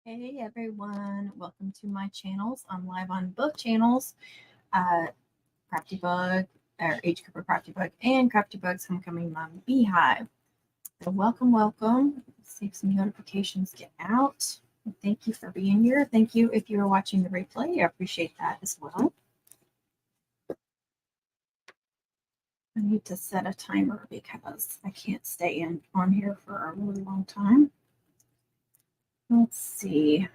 Hey everyone, welcome to my channels. I'm live on both channels, Crafty Bug, or H Cooper Crafty Bug, and Crafty Bug's Homecoming Mom Beehive. So welcome. Let's see if some notifications get out. And thank you for being here. Thank you if you're watching the replay. I appreciate that as well. I need to set a timer because I can't stay on here for a really long time. Let's see.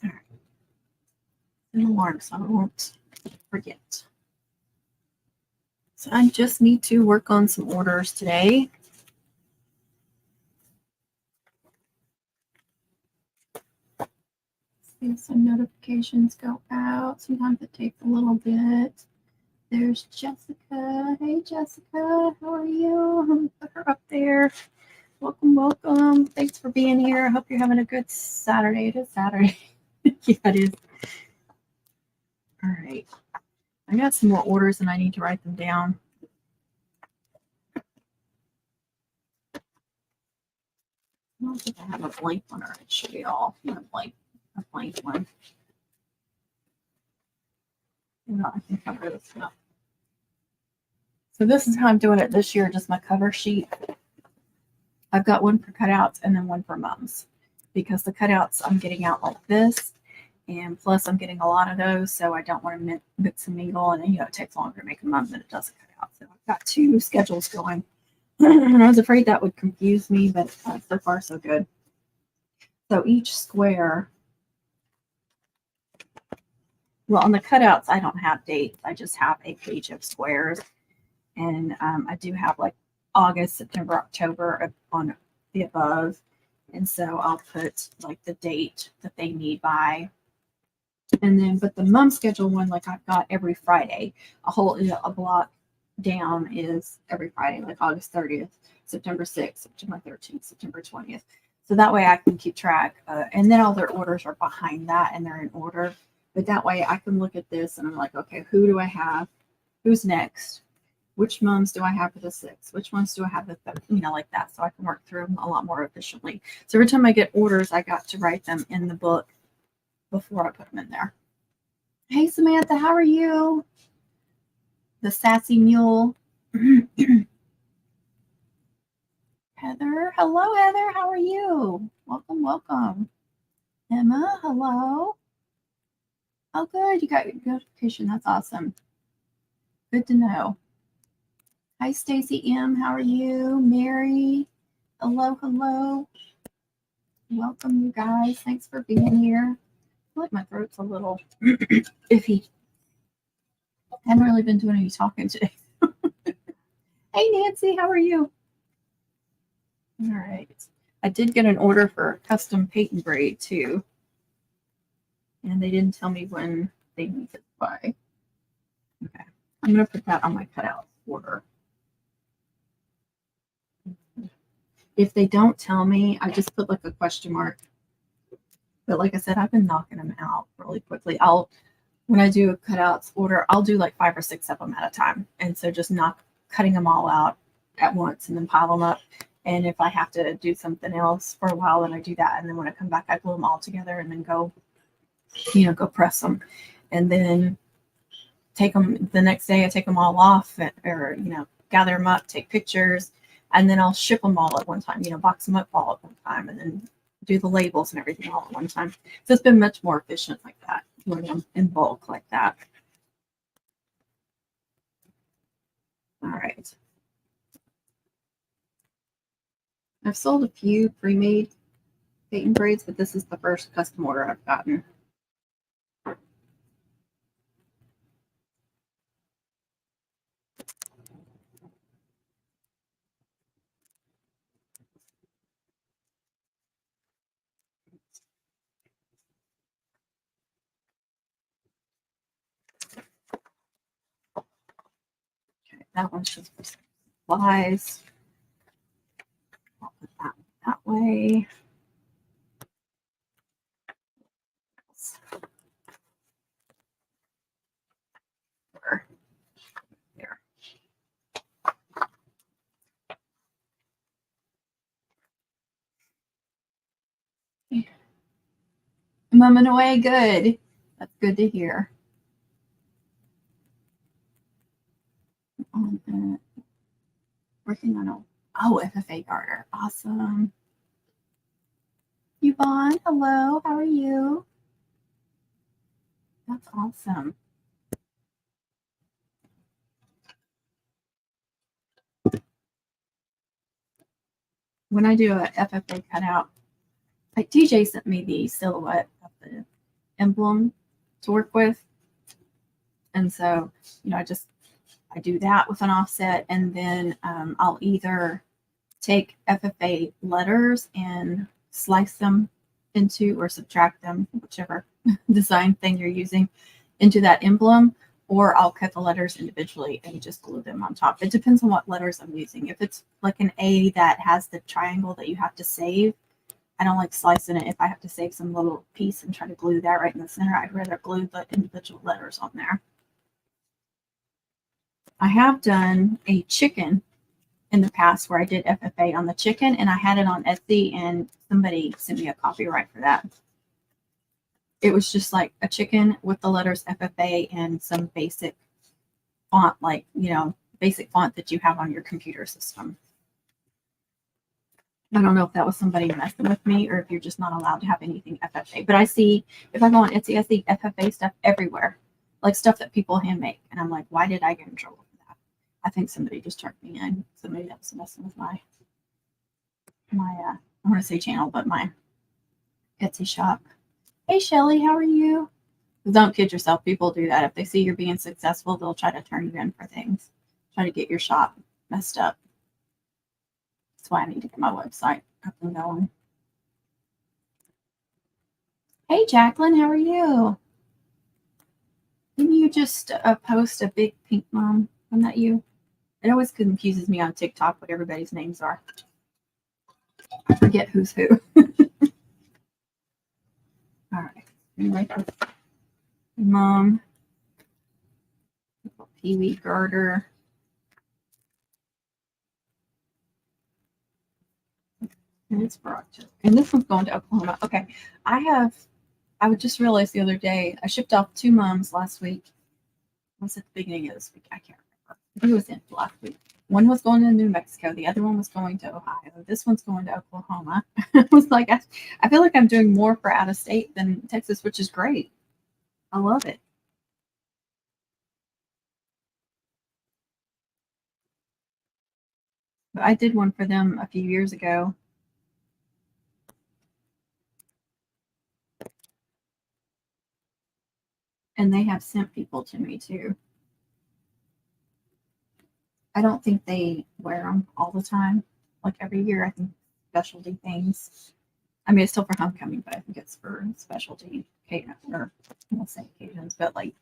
All right. An alarm so I won't forget. So I just need to work on some orders today. See if some notifications go out. Sometimes it takes a little bit. There's Jessica. Hey Jessica, how are you? I'm gonna put her up there. Welcome. Thanks for being here. I hope you're having a good Saturday. It is Saturday. Yeah, it is. All right. I got some more orders and I need to write them down. I don't think I have a blank one, or it should be all a blank one. No, I can cover this up. So this is how I'm doing it this year, just my cover sheet. I've got one for cutouts and then one for mums, because the cutouts I'm getting out like this, and plus I'm getting a lot of those, so I don't want to mix and mingle, and it takes longer to make a mum than it does a cutout. So I've got two schedules going, and I was afraid that would confuse me, but so far so good. So each square, well, on the cutouts I don't have dates, I just have a page of squares, and I do have like August, September, October on the above, and so I'll put like the date that they need by. And then, but the mum schedule one, like I've got every Friday, a block down is every Friday, like August 30th, September 6th, September 13th, September 20th. So that way I can keep track. And then all their orders are behind that and they're in order. But that way I can look at this and I'm like, okay, who do I have? Who's next? Which mums do I have for the 6th? Which ones do I have the 3rd? Like that. So I can work through them a lot more efficiently. So every time I get orders, I got to write them in the book before I put them in there. Hey, Samantha, how are you? The sassy mule. Heather, hello, Heather, how are you? Welcome. Emma, hello. Oh, good, you got your notification. That's awesome. Good to know. Hi, Stacy M, how are you? Mary, hello. Welcome, you guys. Thanks for being here. I feel like my throat's a little iffy. I haven't really been doing any talking today. Hey, Nancy, how are you? All right. I did get an order for a custom patent braid too. And they didn't tell me when they need it by. Okay. I'm going to put that on my cutout order. If they don't tell me, I just put like a question mark. But like I said, I've been knocking them out really quickly. When I do a cutouts order, I'll do like 5 or 6 of them at a time. And so just cutting them all out at once and then pile them up. And if I have to do something else for a while, then I do that. And then when I come back, I glue them all together and then go press them. And then take them the next day. I take them all off or gather them up, take pictures, and then I'll ship them all at one time, box them up all at one time, and then do the labels and everything all at one time. So it's been much more efficient like that, doing them in bulk like that. All right. I've sold a few pre-made patent braids, but this is the first custom order I've gotten. Okay, that one's just for supplies. I'll put that way. There. mumming away. Good. That's good to hear. Working on a FFA garter. Awesome. Yvonne, hello. How are you? That's awesome. When I do a FFA cutout, like TJ sent me the silhouette of the emblem to work with. And so, I do that with an offset, and then I'll either take FFA letters and slice them into or subtract them, whichever design thing you're using, into that emblem, or I'll cut the letters individually and just glue them on top. It depends on what letters I'm using. If it's like an A that has the triangle that you have to save, I don't like slicing it. If I have to save some little piece and try to glue that right in the center, I'd rather glue the individual letters on there. I have done a chicken in the past where I did FFA on the chicken, and I had it on Etsy, and somebody sent me a copyright for that. It was just like a chicken with the letters FFA and some basic font, like, basic font that you have on your computer system. I don't know if that was somebody messing with me or if you're just not allowed to have anything FFA. But I see, if I go on Etsy, I see FFA stuff everywhere, like stuff that people hand make. And I'm like, why did I get in trouble for that? I think somebody just turned me in. Somebody that was messing with my I want to say channel, but my Etsy shop. Hey, Shelly, how are you? Don't kid yourself. People do that. If they see you're being successful, they'll try to turn you in for things, try to get your shop messed up. That's why I need to get my website up and going. Hey, Jacqueline, how are you? Didn't you just post a big pink mom? Wasn't that you? It always confuses me on TikTok what everybody's names are. I forget who's who. All right. Mom. Pee-wee garter. And it's for October. And this one's going to Oklahoma. Okay. I just realized the other day, I shipped off 2 mums last week. Was at the beginning of this week? I can't remember. I think it was in last week. One was going to New Mexico. The other one was going to Ohio. This one's going to Oklahoma. I was like, I feel like I'm doing more for out of state than Texas, which is great. I love it. But I did one for them a few years ago. And they have sent people to me too. I don't think they wear them all the time. Like every year, I think specialty things. I mean, it's still for homecoming, but I think it's for specialty occasions, or I won't say occasions, but like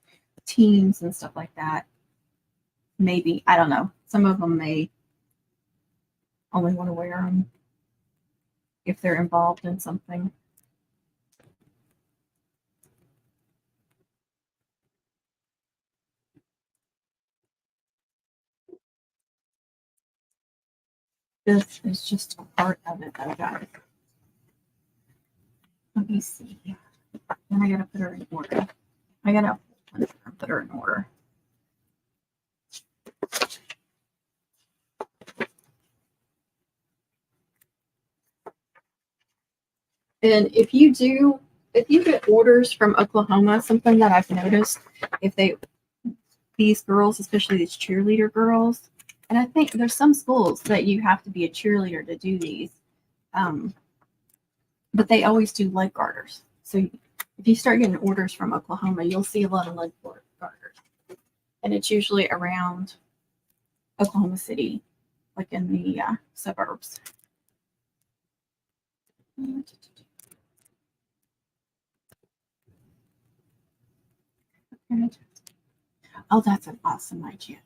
teams and stuff like that. Maybe, I don't know. Some of them may only want to wear them if they're involved in something. This is just a part of it that I got. Let me see. Then I gotta put her in order. I gotta put her in order. And if you get orders from Oklahoma, something that I've noticed, these girls, especially these cheerleader girls, and I think there's some schools that you have to be a cheerleader to do these, but they always do leg garters. So if you start getting orders from Oklahoma, you'll see a lot of leg garters, and it's usually around Oklahoma City, like in the suburbs. Oh, that's an awesome idea.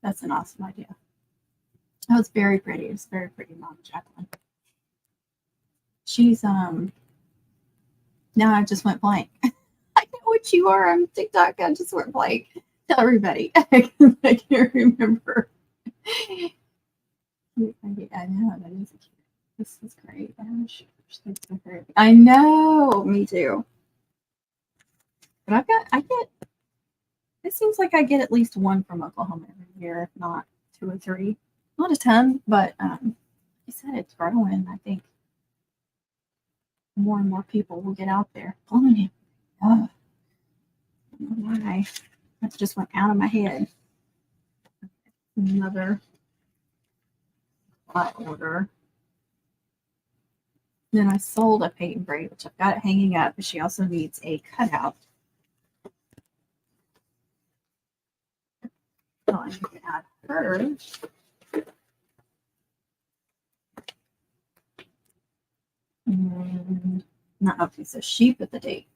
That's an awesome idea. Oh, it's very pretty. It's very pretty, Mom Jacqueline. She's now I just went blank. I know what you are on TikTok. I just went blank. Tell everybody. I can't remember. I know that is cute. This is great. I know, me too. But it seems like I get at least one from Oklahoma every year, if not 2 or 3. Not a ton, but like I said, it's growing. I think more and more people will get out there. Blooming. Oh, I don't know why. That just went out of my head. Another order. Then I sold a paint braid, which I've got it hanging up, but she also needs a cutout. So I need to add her. And not okay, so she put the date.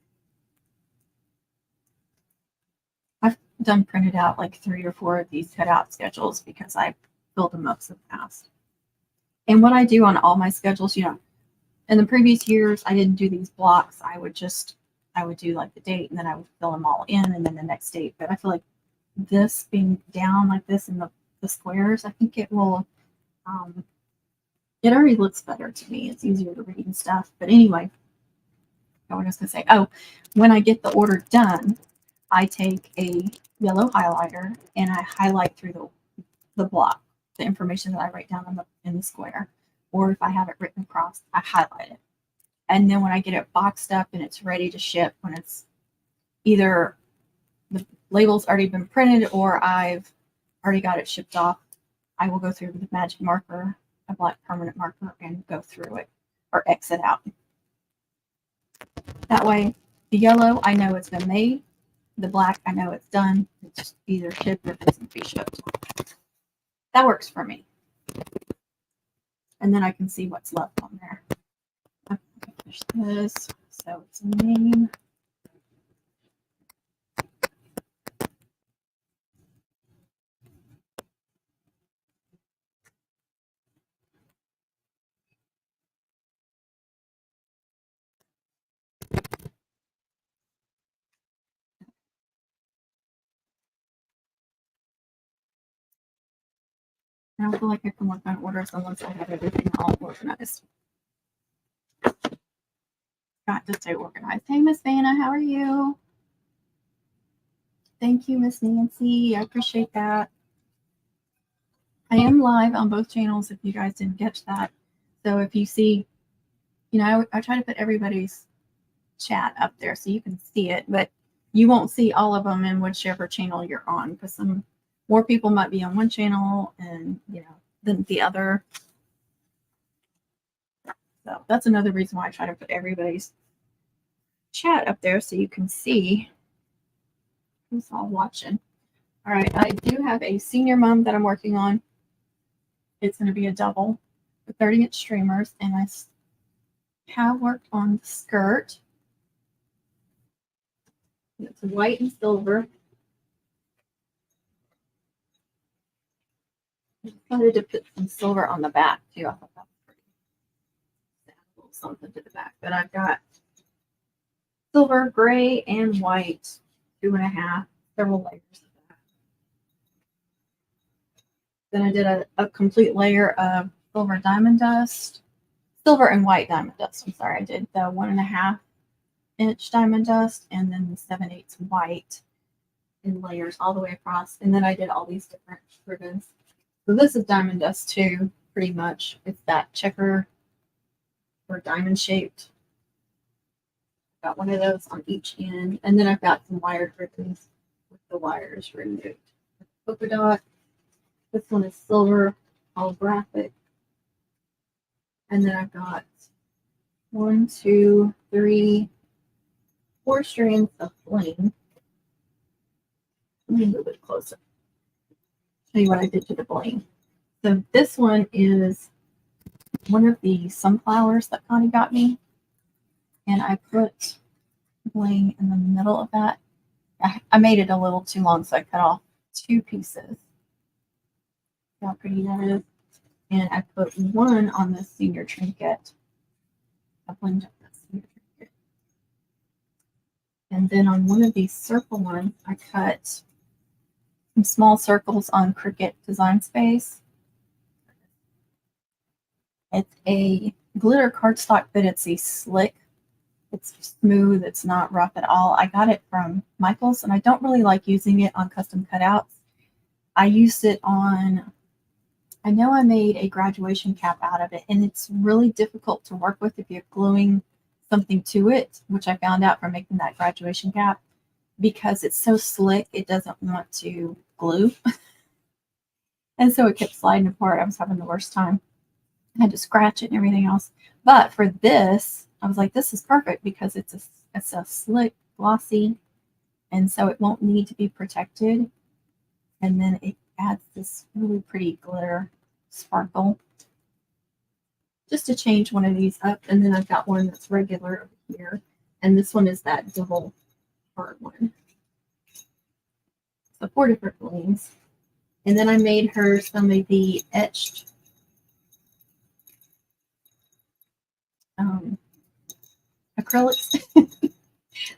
I've done printed out like 3 or 4 of these cutout schedules because I filled them up so fast. And what I do on all my schedules, in the previous years, I didn't do these blocks. I would do like the date and then I would fill them all in and then the next date. But I feel like this being down like this in the squares, I think it will, it already looks better to me. It's easier to read and stuff. But anyway, I was just going to say, when I get the order done, I take a yellow highlighter and I highlight through the block, the information that I write down in the square. Or if I have it written across, I highlight it. And then when I get it boxed up and it's ready to ship, when it's either the label's already been printed or I've already got it shipped off, I will go through with a magic marker, a black permanent marker, and go through it or exit out. That way, the yellow, I know it's been made. The black, I know it's done. It's either shipped or it doesn't be shipped. That works for me. And then I can see what's left on there. I'm going to finish this. So it's a name. I don't feel like I can work on orders unless I have everything all organized. Got to stay organized. Hey, Miss Vanna, how are you? Thank you, Miss Nancy. I appreciate that. I am live on both channels if you guys didn't catch that. So if you see, I try to put everybody's chat up there so you can see it, but you won't see all of them in whichever channel you're on because some more people might be on one channel and, than the other. So that's another reason why I try to put everybody's chat up there so you can see who's all watching. All right, I do have a senior mom that I'm working on. It's going to be a double with 30-inch streamers, and I have worked on the skirt. It's white and silver. I decided to put some silver on the back too. I thought that was pretty. Add a little something to the back, but I've got silver, gray, and white, 2.5, several layers of that. Then I did a complete layer of silver diamond dust, silver and white diamond dust. I'm sorry, I did the 1.5-inch diamond dust and then the 7/8 white in layers all the way across. And then I did all these different ribbons. So this is diamond dust too, pretty much. It's that checker or diamond shaped. Got one of those on each end. And then I've got some wired ribbons with the wires removed. Polka dot. This one is silver, holographic. And then I've got 1, 2, 3, 4 strands of bling. Let me move it closer. Show you what I did to the bling. So this one is one of the sunflowers that Connie got me. And I put bling in the middle of that. I made it a little too long, so I cut off 2 pieces. See how pretty that is? And I put one on the senior trinket. I blinged up that senior trinket. And then on one of these circle ones, I cut some small circles on Cricut Design Space. It's a glitter cardstock, but it's a slick. It's smooth. It's not rough at all. I got it from Michael's, and I don't really like using it on custom cutouts. I used it on, I know I made a graduation cap out of it, and it's really difficult to work with if you're gluing something to it, which I found out from making that graduation cap, because it's so slick, it doesn't want to glue. And so it kept sliding apart. I was having the worst time. I had to scratch it and everything else. But for this, I was like, this is perfect because it's a slick, glossy, and so it won't need to be protected. And then it adds this really pretty glitter sparkle. Just to change one of these up, and then I've got one that's regular over here, and this one is that double hard one. So 4 different gleams. And then I made her some of the etched acrylics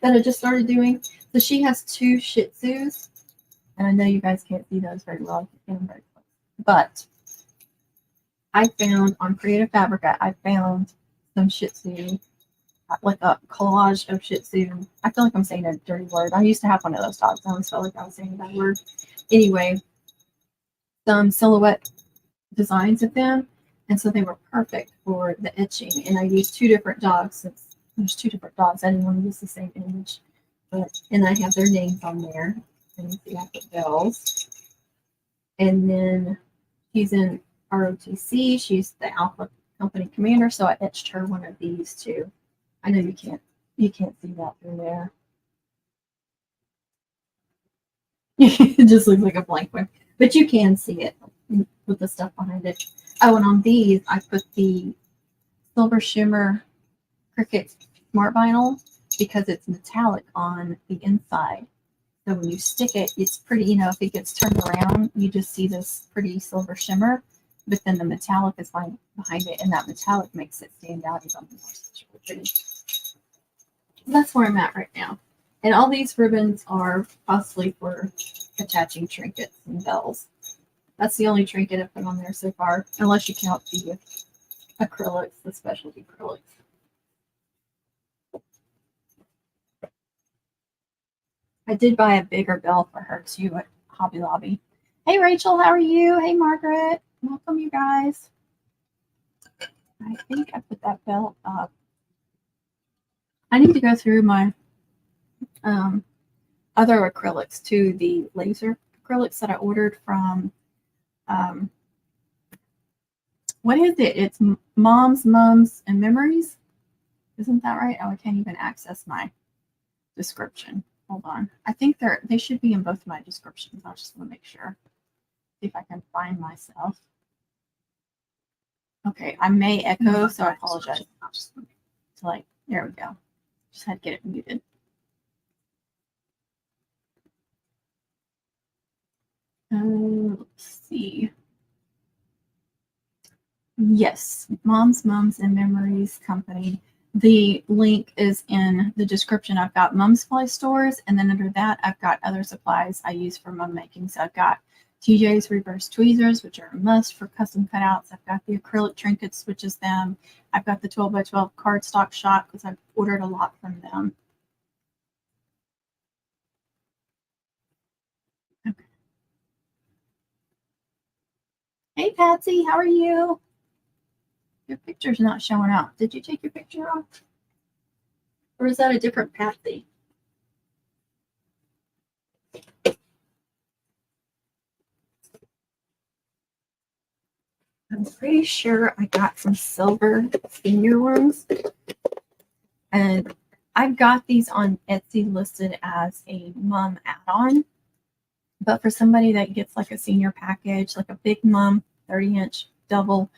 that I just started doing. So she has 2 Shih Tzus, and I know you guys can't see those very well, but I found on Creative Fabrica, I found some Shih Tzu, like a collage of Shih Tzu. I feel like I'm saying a dirty word. I used to have one of those dogs. I always felt like I was saying that word. Anyway, some silhouette designs of them, and so they were perfect for the etching. And I used 2 different dogs, since there's 2 different dogs. I didn't want to use the same image, and I have their names on there. And you see I put bells. And then she's in ROTC. She's the Alpha Company Commander, so I etched her one of these too. I know you can't see that through there. It just looks like a blank one, but you can see it with the stuff behind it. Oh, and on these, I put the Silver Shimmer Cricut Smart Vinyl because it's metallic on the inside. So when you stick it, it's pretty, you know, if it gets turned around, you just see this pretty silver shimmer, but then the metallic is behind it, and that metallic makes it stand out even more. It's really pretty. That's where I'm at right now. And all these ribbons are possibly for attaching trinkets and bells. That's the only trinket I've put on there so far, unless you count the acrylics, the specialty acrylics. I did buy a bigger bell for her too at Hobby Lobby. Hey Rachel, how are you? Hey Margaret, welcome you guys. I think I put that bell up. I need to go through my other acrylics too, the laser acrylics that I ordered from, what is it? It's Mums, and Memories. Isn't that right? Oh, I can't even access my description. Hold on. I think they should be in both of my descriptions. I just want to make sure. See if I can find myself. Okay, I may echo, so I apologize. I'll just there we go. Just had to get it muted. Let's see. Yes, Mums, and Memories Company. The link is in the description. I've got mom supply stores, and then under that, I've got other supplies I use for mom making. So I've got TJ's reverse tweezers, which are a must for custom cutouts. I've got the acrylic trinkets, which is them. I've got the 12 by 12 cardstock shot because I've ordered a lot from them. Okay. Hey Patsy, how are you? Your picture's not showing up. Did you take your picture off? Or is that a different Patsy? I'm pretty sure I got some silver senior ones. And I've got these on Etsy listed as a mom add-on. But for somebody that gets like a senior package, like a big mom 30-inch double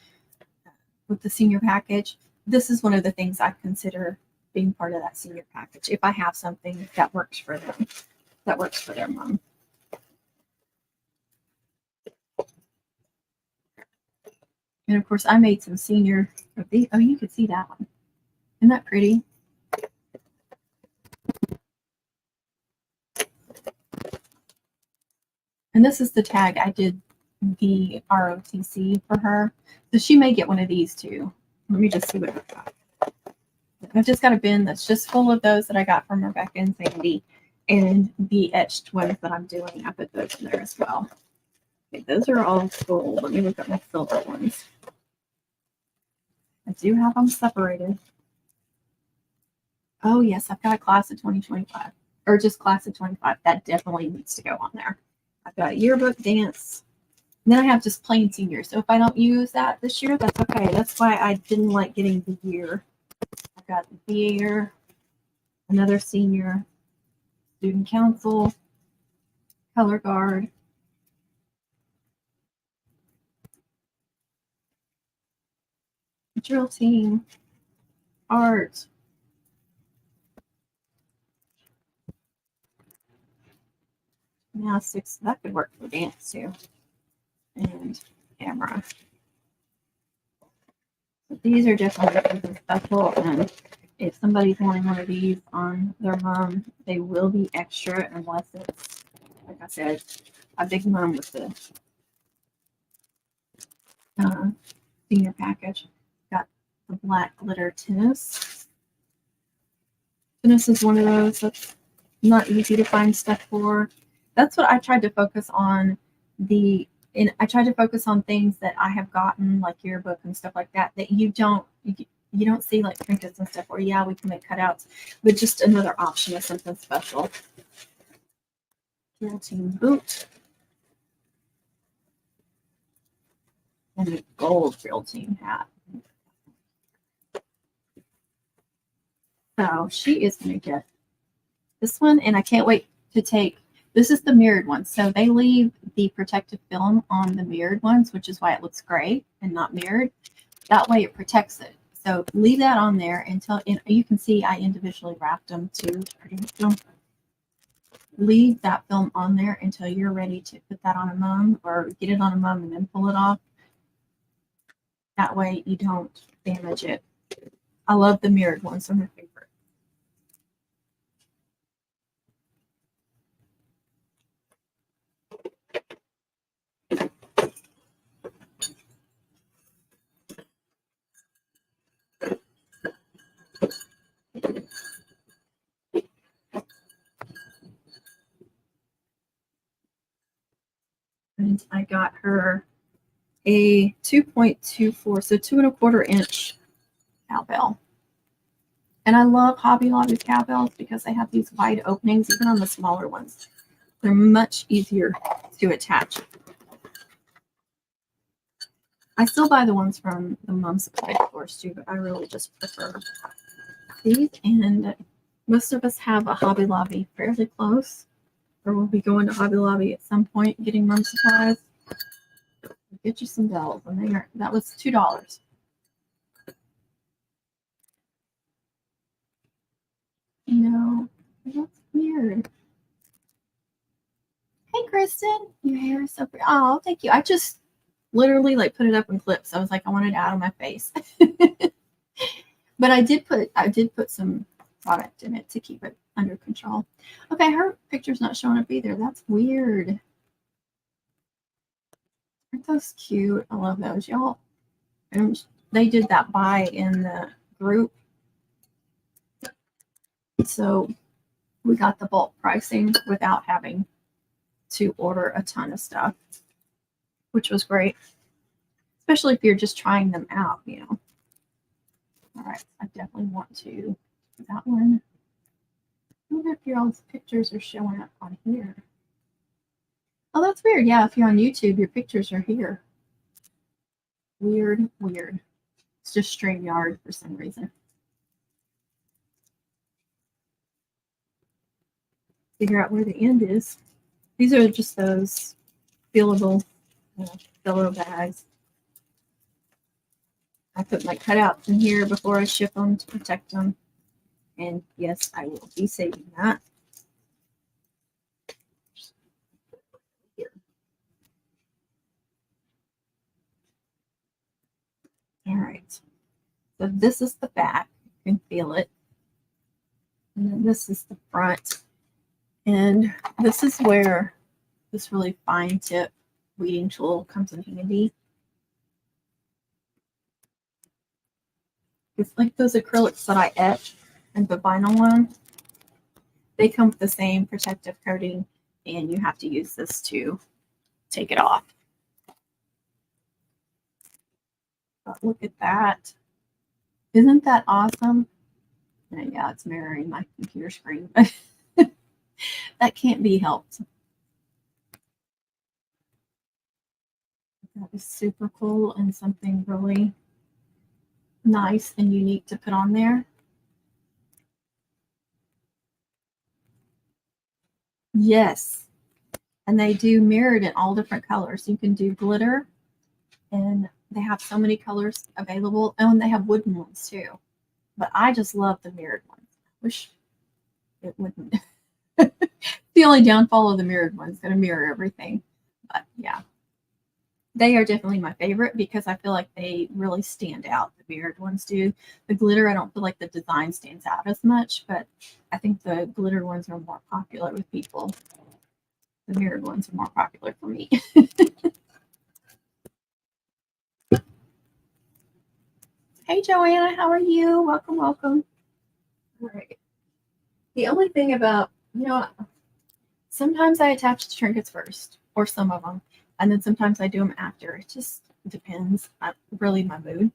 with the senior package, this is one of the things I consider being part of that senior package. If I have something that works for them, that works for their mom. And of course, I made some senior of these. Oh, you could see that one. Isn't that pretty? And this is the tag I did the ROTC for her. So she may get one of these too. Let me just see what I've got. I've just got a bin that's just full of those that I got from Rebecca and Sandy, and the etched ones that I'm doing. I put those in there as well. Okay, those are all full. Let me look at my silver ones. I do have them separated. Oh, yes, I've got a class of 2025, or just class of 25. That definitely needs to go on there. I've got a yearbook, dance, and then I have just plain senior. So if I don't use that this year, that's okay. That's why I didn't like getting the year. I've got the year, another senior, student council, color guard, drill team, art, gymnastics. That could work for dance too, and camera. But these are definitely something special, and if somebody's wanting one of these on their mom, they will be extra unless it's, like I said, a big mom with the senior package. Got the black glitter tennis. Tennis is one of those that's not easy to find stuff for. That's what I tried to focus on. I tried to focus on things that I have gotten, like yearbook and stuff like that, that you don't see, like trinkets and stuff. Or yeah, we can make cutouts, but just another option of something special. Drill team boot and a gold drill team hat. So she is going to get this one, and I can't wait to take. This is the mirrored one. So they leave the protective film on the mirrored ones, which is why it looks gray and not mirrored. That way it protects it. So leave that on there until, and you can see I individually wrapped them too. Leave that film on there until you're ready to put that on a mum or get it on a mum and then pull it off. That way you don't damage it. I love the mirrored ones. They're my favorite. And I got her a 2.24, so 2.25 inch cowbell. And I love Hobby Lobby cowbells because they have these wide openings, even on the smaller ones. They're much easier to attach. I still buy the ones from the mom supply stores too, but I really just prefer these. And most of us have a Hobby Lobby fairly close, or we'll be going to Hobby Lobby at some point getting mom supplies. Get you some bells, and that was $2. No, that's weird. Hey, Kristen, your hair is so pretty. Oh, thank you. I just literally like put it up in clips. I was like, I wanted it out of my face. But I did put some product in it to keep it under control. Okay, her picture's not showing up either. That's weird. Aren't those cute? I love those, y'all. And they did that buy in the group. So we got the bulk pricing without having to order a ton of stuff, which was great, especially if you're just trying them out, you know. All right, I definitely want to do that one. I wonder if your all's pictures are showing up on here. Oh, that's weird. Yeah, if you're on YouTube, your pictures are here. Weird. It's just StreamYard for some reason. Figure out where the end is. These are just those fillable Zillow bags. I put my cutouts in here before I ship them to protect them. And yes, I will be saving that. Here. All right. So this is the back. You can feel it. And then this is the front. And this is where this really fine tip weeding tool comes in handy. It's like those acrylics that I etch and the vinyl one. They come with the same protective coating, and you have to use this to take it off. But look at that. Isn't that awesome? And yeah, it's mirroring my computer screen, but that can't be helped. That is super cool and something really nice and unique to put on there. Yes. And they do mirrored in all different colors. You can do glitter, and they have so many colors available. Oh, and they have wooden ones too. But I just love the mirrored ones. Wish it wouldn't. The only downfall of the mirrored one is going to mirror everything. But yeah, they are definitely my favorite because I feel like they really stand out. The mirrored ones do. The glitter, I don't feel like the design stands out as much, but I think the glitter ones are more popular with people. The mirrored ones are more popular for me. Hey, Joanna, how are you? Welcome, welcome. All right. The only thing about, sometimes I attach the trinkets first, or some of them, and then sometimes I do them after. It just depends on really my mood.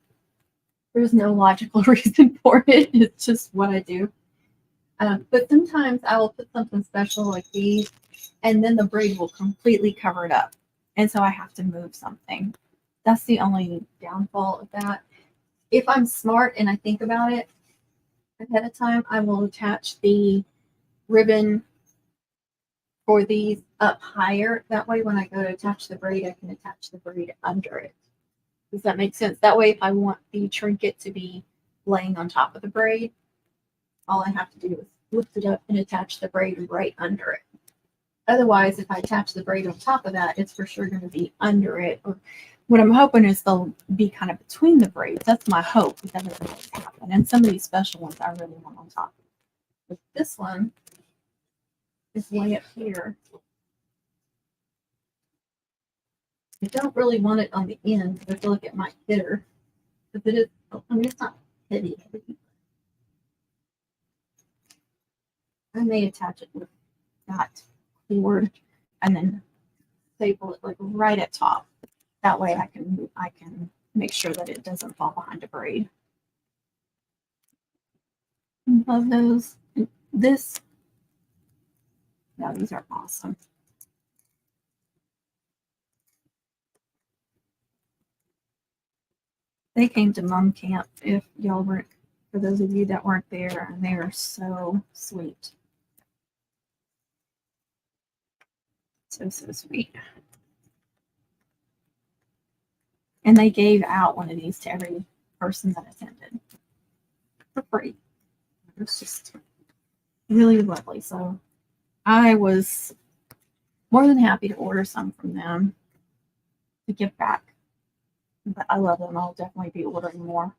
There's no logical reason for it. It's just what I do. But sometimes I will put something special like these, and then the braid will completely cover it up. And so I have to move something. That's the only downfall of that. If I'm smart and I think about it ahead of time, I will attach the ribbon for these up higher. That way, when I go to attach the braid, I can attach the braid under it. Does that make sense? That way, if I want the trinket to be laying on top of the braid, all I have to do is lift it up and attach the braid right under it. Otherwise, if I attach the braid on top of that, it's for sure going to be under it. Or what I'm hoping is they'll be kind of between the braids. That's my hope, but that doesn't always happen. And some of these special ones I really want on top. But this one is way up here. I don't really want it on the end because I feel like it might hit her. But it is, I mean, it's not heavy. I may attach it with that cord and then staple it like right at top. That way I can make sure that it doesn't fall behind a braid. Love those. This, yeah, these are awesome. They came to Mum Camp, if y'all weren't, for those of you that weren't there, and they are so sweet. So sweet. And they gave out one of these to every person that attended for free. It was just really lovely. So I was more than happy to order some from them to give back. But I love them. I'll definitely be ordering more.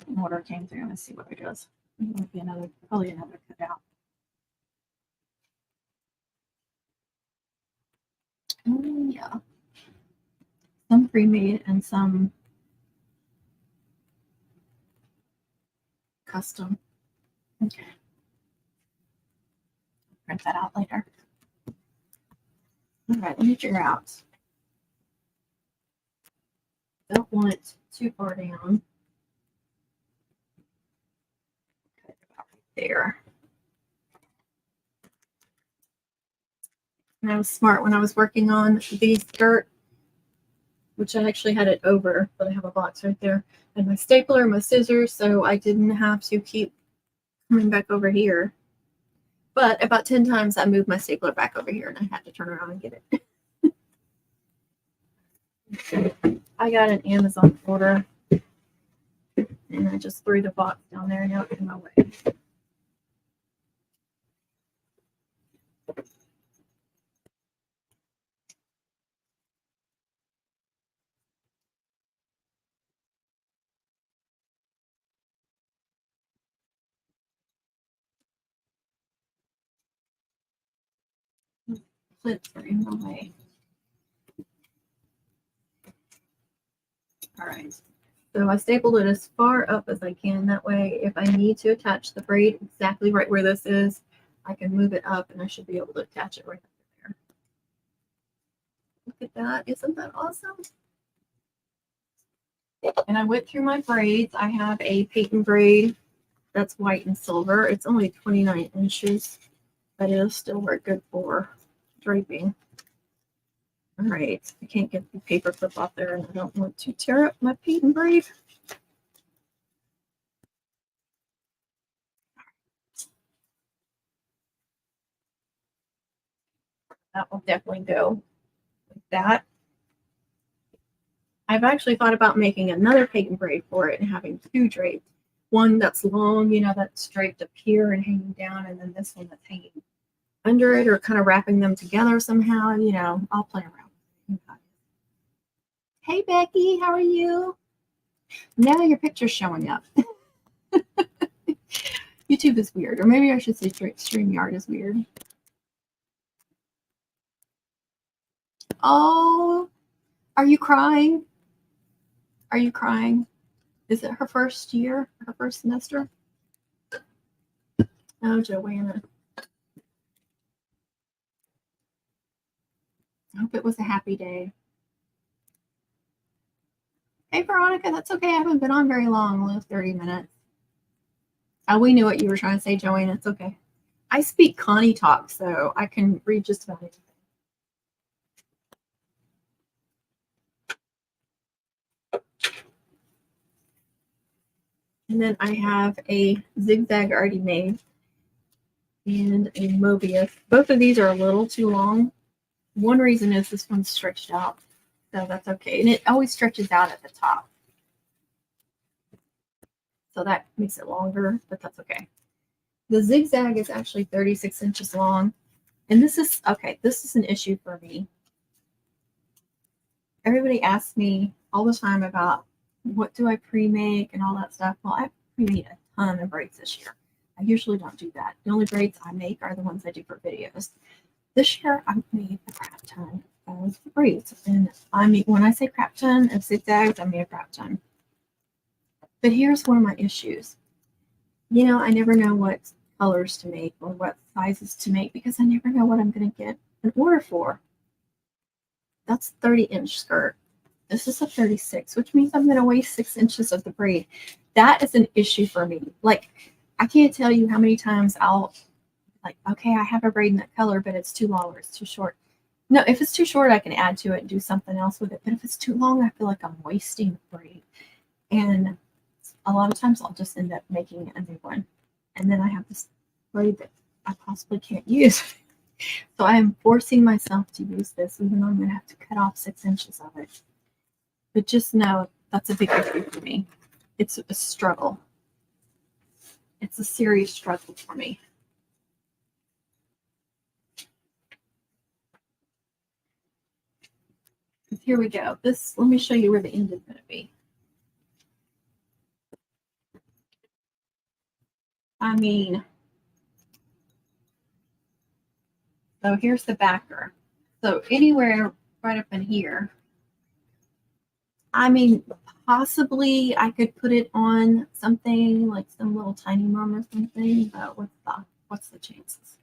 An order came through. Let's see what it does. It might be probably another cutout. Oh, yeah. Some pre-made and some custom. Okay. Print that out later. All right, let me figure out. Don't want it too far down. Okay, about right there. And I was smart when I was working on the skirt, which I actually had it over, but I have a box right there. And my stapler, my scissors, so I didn't have to keep coming back over here. But about 10 times I moved my stapler back over here and I had to turn around and get it. I got an Amazon order and I just threw the box down there and out in my way. clips are in my way. All right. So I stapled it as far up as I can. That way, if I need to attach the braid exactly right where this is, I can move it up and I should be able to attach it right there. Look at that. Isn't that awesome? And I went through my braids. I have a patent braid that's white and silver. It's only 29 inches, but it'll still work good for draping. All right. I can't get the paper clip off there and I don't want to tear up my patent braid. That will definitely go like that. I've actually thought about making another patent braid for it and having two drapes. One that's long, you know, that's draped up here and hanging down, and then this one that's hanging under it, or kind of wrapping them together somehow. You know, I'll play around with it. Hey, Becky, how are you? Now your picture's showing up. YouTube is weird, or maybe I should say StreamYard is weird. Oh, are you crying? Are you crying? Is it her first year, her first semester? Oh, Joanna. I hope it was a happy day. Hey, Veronica, that's okay. I haven't been on very long, only 30 minutes. Oh, we knew what you were trying to say, Joanna. It's okay. I speak Connie talk, so I can read just about anything. And then I have a zigzag already made and a Mobius. Both of these are a little too long. One reason is this one's stretched out, so that's okay. And it always stretches out at the top. So that makes it longer, but that's okay. The zigzag is actually 36 inches long. And this is, okay, this is an issue for me. Everybody asks me all the time about what do I pre-make and all that stuff. Well, I pre-made a ton of braids this year. I usually don't do that. The only braids I make are the ones I do for videos. This year, I made a crap ton of braids. And I mean, when I say crap ton of zigzags, I made a crap ton. But here's one of my issues. You know, I never know what colors to make or what sizes to make because I never know what I'm going to get an order for. That's a 30-inch skirt. This is a 36, which means I'm going to waste 6 inches of the braid. That is an issue for me. Like, I can't tell you how many times I'll, like, okay, I have a braid in that color, but it's too long or it's too short. No, if it's too short, I can add to it and do something else with it. But if it's too long, I feel like I'm wasting the braid. And a lot of times I'll just end up making a new one. And then I have this braid that I possibly can't use. So I am forcing myself to use this, even though I'm going to have to cut off 6 inches of it. But just know that's a big issue for me. It's a struggle. It's a serious struggle for me. Here we go. This, let me show you where the end is going to be. I mean, so here's the backer. So anywhere right up in here, I mean, possibly I could put it on something like some little tiny mom or something, but what's the chances?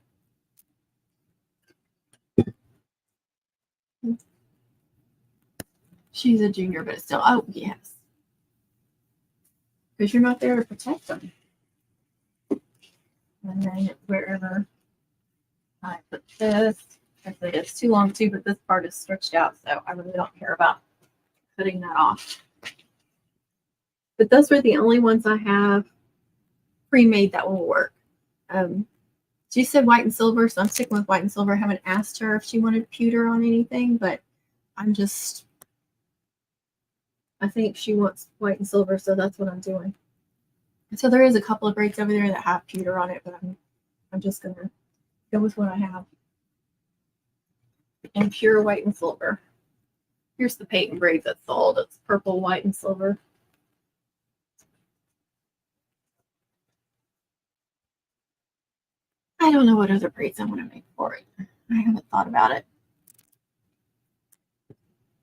She's a junior, but still, oh yes. Because you're not there to protect them. And then wherever I put this, actually it's too long too, but this part is stretched out, so I really don't care about cutting that off. But those are the only ones I have pre-made that will work. She said white and silver, so I'm sticking with white and silver. I haven't asked her if she wanted pewter on anything, but I think she wants white and silver, so that's what I'm doing. So there is a couple of braids over there that have pewter on it, but I'm just gonna go with what I have. And pure white and silver. Here's the patent braid that's sold. It's purple, white, and silver. I don't know what other braids I want to make for it. I haven't thought about it.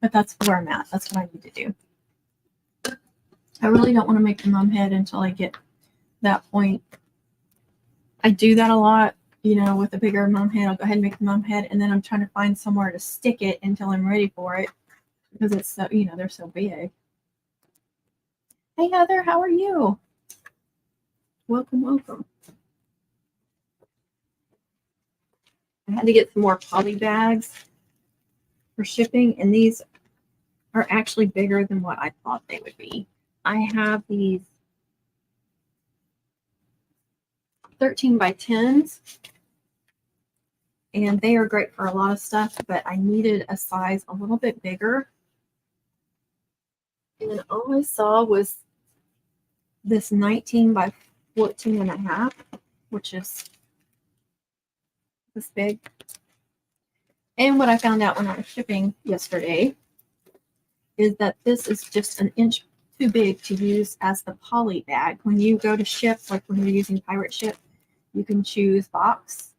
But that's where I'm at. That's what I need to do. I really don't want to make the mum head until I get that point. I do that a lot, you know, with a bigger mum head. I'll go ahead and make the mum head, and then I'm trying to find somewhere to stick it until I'm ready for it because it's so, you know, they're so big. Hey, Heather, how are you? Welcome, welcome. I had to get some more poly bags for shipping, and these are actually bigger than what I thought they would be. I have these 13 by 10s, and they are great for a lot of stuff, but I needed a size a little bit bigger. And all I saw was this 19 by 14 and a half, which is this big. And what I found out when I was shipping yesterday is that this is just an inch too big to use as the poly bag. When you go to ship, like when you're using pirate ship, you can choose box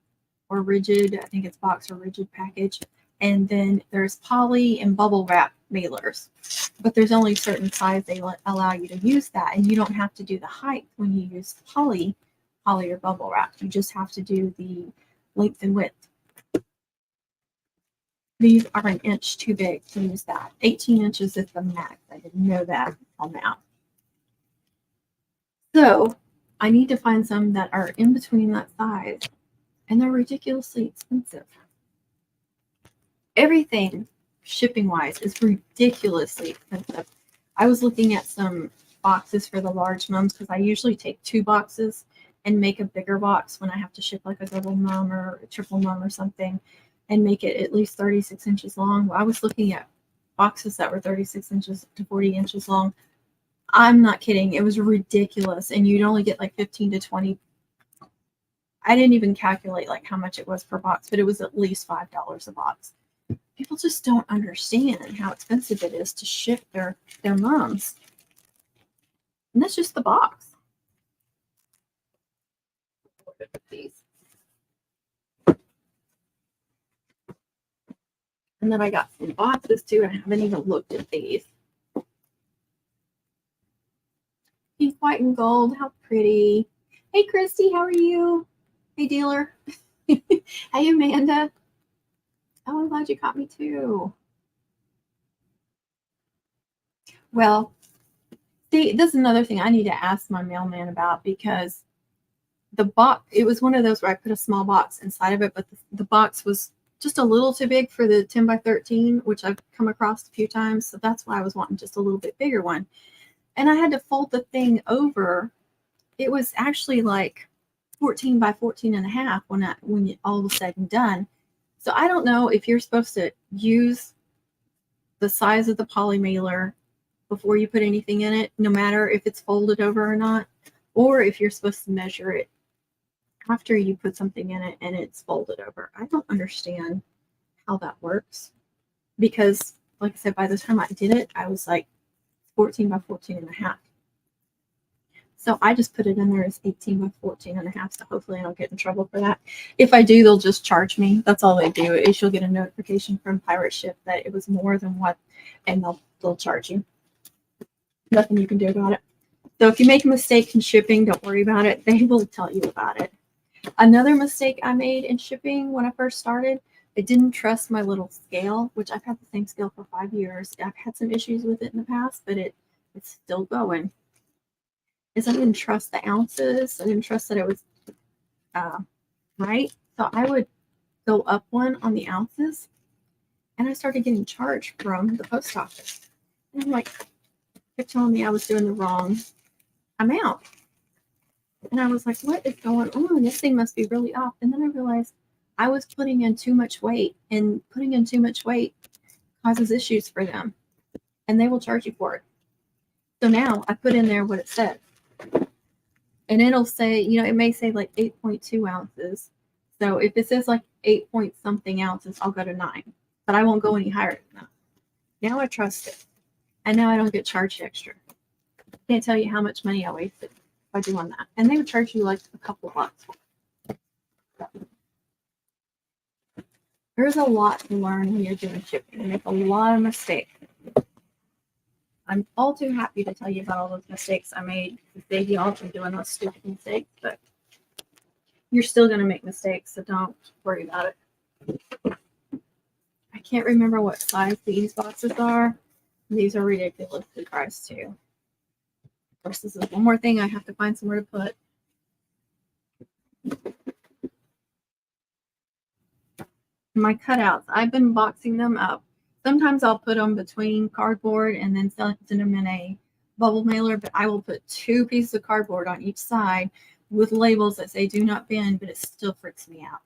or rigid. I think it's box or rigid package. And then there's poly and bubble wrap mailers. But there's only certain size they allow you to use that. And you don't have to do the height when you use poly or bubble wrap. You just have to do the length and width. These are an inch too big to use that. 18 inches is the max. I didn't know that on that. So I need to find some that are in between that size, and they're ridiculously expensive. Everything shipping wise is ridiculously expensive. I was looking at some boxes for the large mums because I usually take 2 boxes and make a bigger box when I have to ship like a double mum or a triple mum or something, and make it at least 36 inches long. I was looking at boxes that were 36 inches to 40 inches long. I'm not kidding. It was ridiculous. And you'd only get like 15 to 20. I didn't even calculate like how much it was per box, but it was at least $5 a box. People just don't understand how expensive it is to ship their mums. And that's just the box. Look at these. And then I got some boxes too. I haven't even looked at these. Pink, white, and gold. How pretty. Hey, Christy, how are you? Hey, dealer. Hey, Amanda. Oh, I'm glad you caught me too. Well, see, this is another thing I need to ask my mailman about, because the box, it was one of those where I put a small box inside of it, but the box was just a little too big for the 10 by 13, which I've come across a few times. So that's why I was wanting just a little bit bigger one. And I had to fold the thing over. It was actually like 14 by 14 and a half when all was said and done. So I don't know if you're supposed to use the size of the poly mailer before you put anything in it, no matter if it's folded over or not, or if you're supposed to measure it after you put something in it and it's folded over. I don't understand how that works, because like I said, by the time I did it, I was like 14 by 14 and a half. So I just put it in there as 18 by 14 and a half. So hopefully I don't get in trouble for that. If I do, they'll just charge me. That's all they do is you'll get a notification from Pirate Ship that it was more than what, and they'll charge you. Nothing you can do about it. So if you make a mistake in shipping, don't worry about it. They will tell you about it. Another mistake I made in shipping when I first started, I didn't trust my little scale, which I've had the same scale for 5 years. I've had some issues with it in the past, but it's still going. Is I didn't trust the ounces. I didn't trust that it was right. So I would go up one on the ounces, and I started getting charged from the post office. And I'm like, they're telling me I was doing the wrong amount. And I was like, what is going on? This thing must be really off. And then I realized I was putting in too much weight, and putting in too much weight causes issues for them, and they will charge you for it. So now I put in there what it said. And it'll say, you know, it may say like 8.2 ounces. So if it says like 8 point something ounces, I'll go to 9. But I won't go any higher than that. Now I trust it. And now I don't get charged extra. Can't tell you how much money I wasted by doing that. And they would charge you like a couple bucks. There's a lot to learn when you're doing shipping. You make a lot of mistakes. I'm all too happy to tell you about all those mistakes I made to save y'all from doing those stupid mistakes, but you're still going to make mistakes, so don't worry about it. I can't remember what size these boxes are. These are ridiculously priced too. Of course, this is one more thing I have to find somewhere to put. My cutouts, I've been boxing them up. Sometimes I'll put them between cardboard and then send them in a bubble mailer, but I will put 2 pieces of cardboard on each side with labels that say do not bend, but it still freaks me out.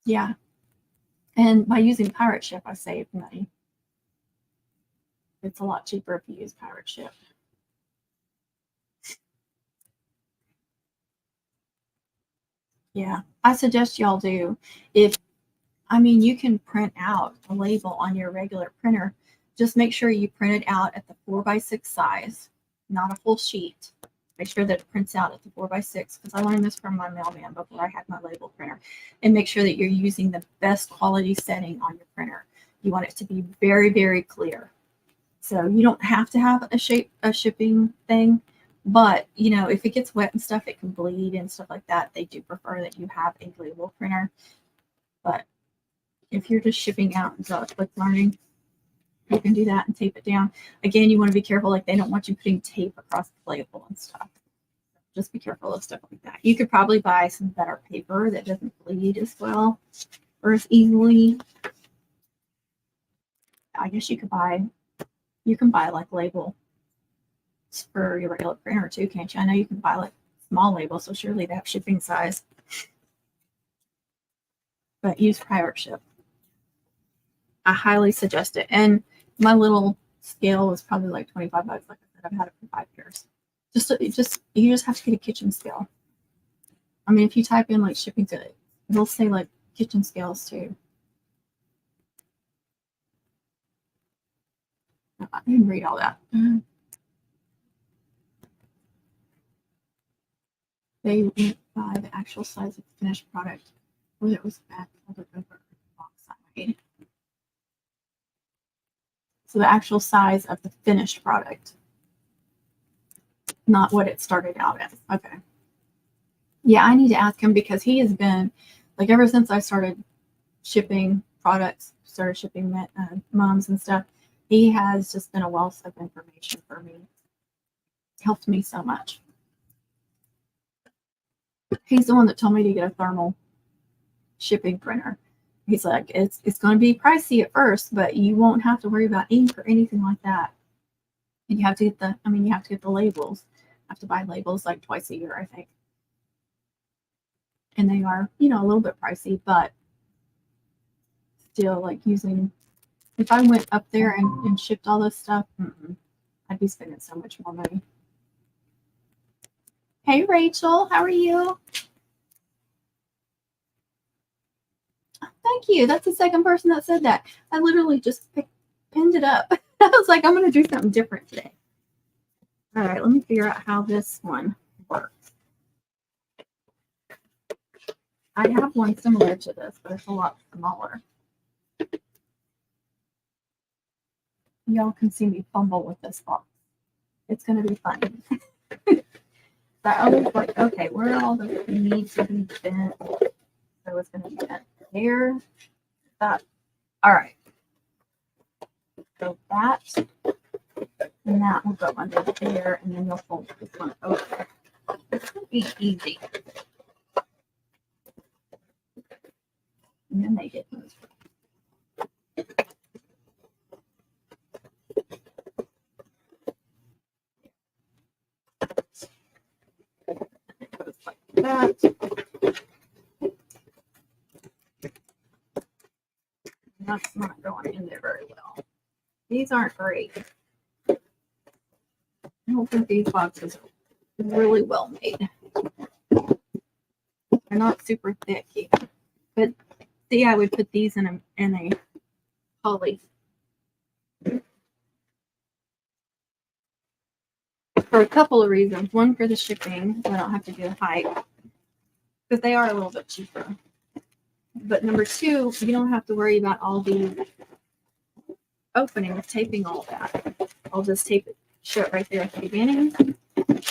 Yeah. And by using pirate ship, I save money. It's a lot cheaper if you use pirate ship. Yeah, I suggest y'all do. You can print out a label on your regular printer. Just make sure you print it out at the 4x6 size, not a full sheet. Make sure that it prints out at the 4x6, because I learned this from my mailman before I had my label printer. And make sure that you're using the best quality setting on your printer. You want it to be very, very clear. So you don't have to have a shipping thing, but if it gets wet and stuff, it can bleed and stuff like that. They do prefer that you have a label printer. But if you're just shipping out and stuff like learning, you can do that and tape it down. Again, you want to be careful, like they don't want you putting tape across the label and stuff. Just be careful of stuff like that. You could probably buy some better paper that doesn't bleed as well or as easily. I guess you can buy like labels for your regular printer too, can't you? I know you can buy like small labels, so surely they have shipping size. But use pirate ship. I highly suggest it. And my little scale was probably like $25. Like I said, I've had it for 5 years. You just have to get a kitchen scale. I mean, if you type in like shipping to it, it'll say like kitchen scales too. I didn't read all that. They went by the actual size of the finished product, whether it was bad folded over the box I made. So the actual size of the finished product, not what it started out as. Okay. Yeah, I need to ask him, because he has been, like, ever since I started shipping products, started shipping mums and stuff, he has just been a wealth of information for me. Helped me so much. He's the one that told me to get a thermal shipping printer. He's like, it's going to be pricey at first, but you won't have to worry about ink or anything like that. And you have to get the labels. I have to buy labels like twice a year, I think. And they are, a little bit pricey, but still, like, if I went up there and shipped all this stuff, I'd be spending so much more money. Hey, Rachel, how are you? Thank you. That's the second person that said that. I literally just pinned it up. I was like, I'm going to do something different today. All right, let me figure out how this one works. I have one similar to this, but it's a lot smaller. Y'all can see me fumble with this box. It's going to be fun. I was like, okay, where are all the needs to be bent? So it's going to be bent there. That. All right. So that and that will go under there, and then you'll fold this one over. This will be easy. And then they get moved. It goes like that. That's not going in there very well. These aren't great. I don't think these boxes are really well made. They're not super thick either. But see, I would put these in a poly. For a couple of reasons. One, for the shipping, I don't have to do the height. because they are a little bit cheaper. But number two, you don't have to worry about all the opening, taping all that. I'll just tape it shut right there at the beginning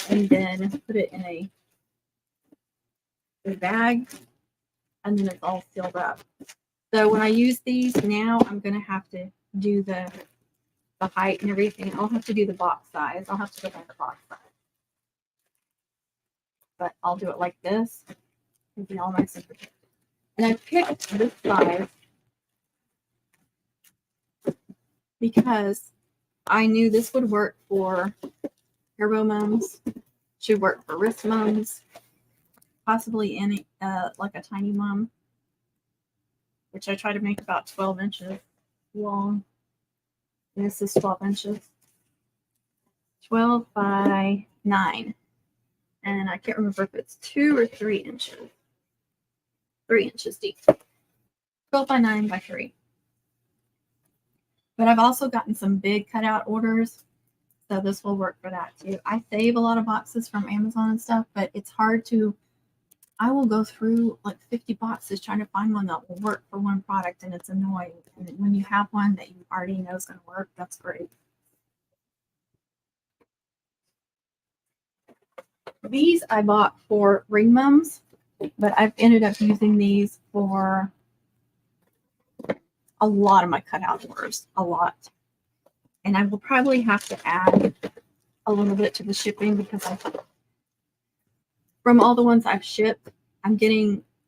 and then put it in a bag, and then it's all sealed up. So when I use these now, I'm going to have to do the height and everything. I'll have to do the box size. I'll have to go by the box size. But I'll do it like this. It'll be all nice and protected. And I picked this size because I knew this would work for elbow mums, should work for wrist mums, possibly any like a tiny mum, which I try to make about 12 inches long. And this is 12 inches. 12 by 9. And I can't remember if it's 2 or 3 inches. 3 inches deep. 12 by 9 by 3. But I've also gotten some big cutout orders, so this will work for that too. I save a lot of boxes from Amazon and stuff, but it's hard to, I will go through like 50 boxes trying to find one that will work for one product, and it's annoying. And when you have one that you already know is going to work, that's great. These I bought for ring mums, but I've ended up using these for a lot of my cutout orders, a lot. And I will probably have to add a little bit to the shipping because from all the ones I've shipped, I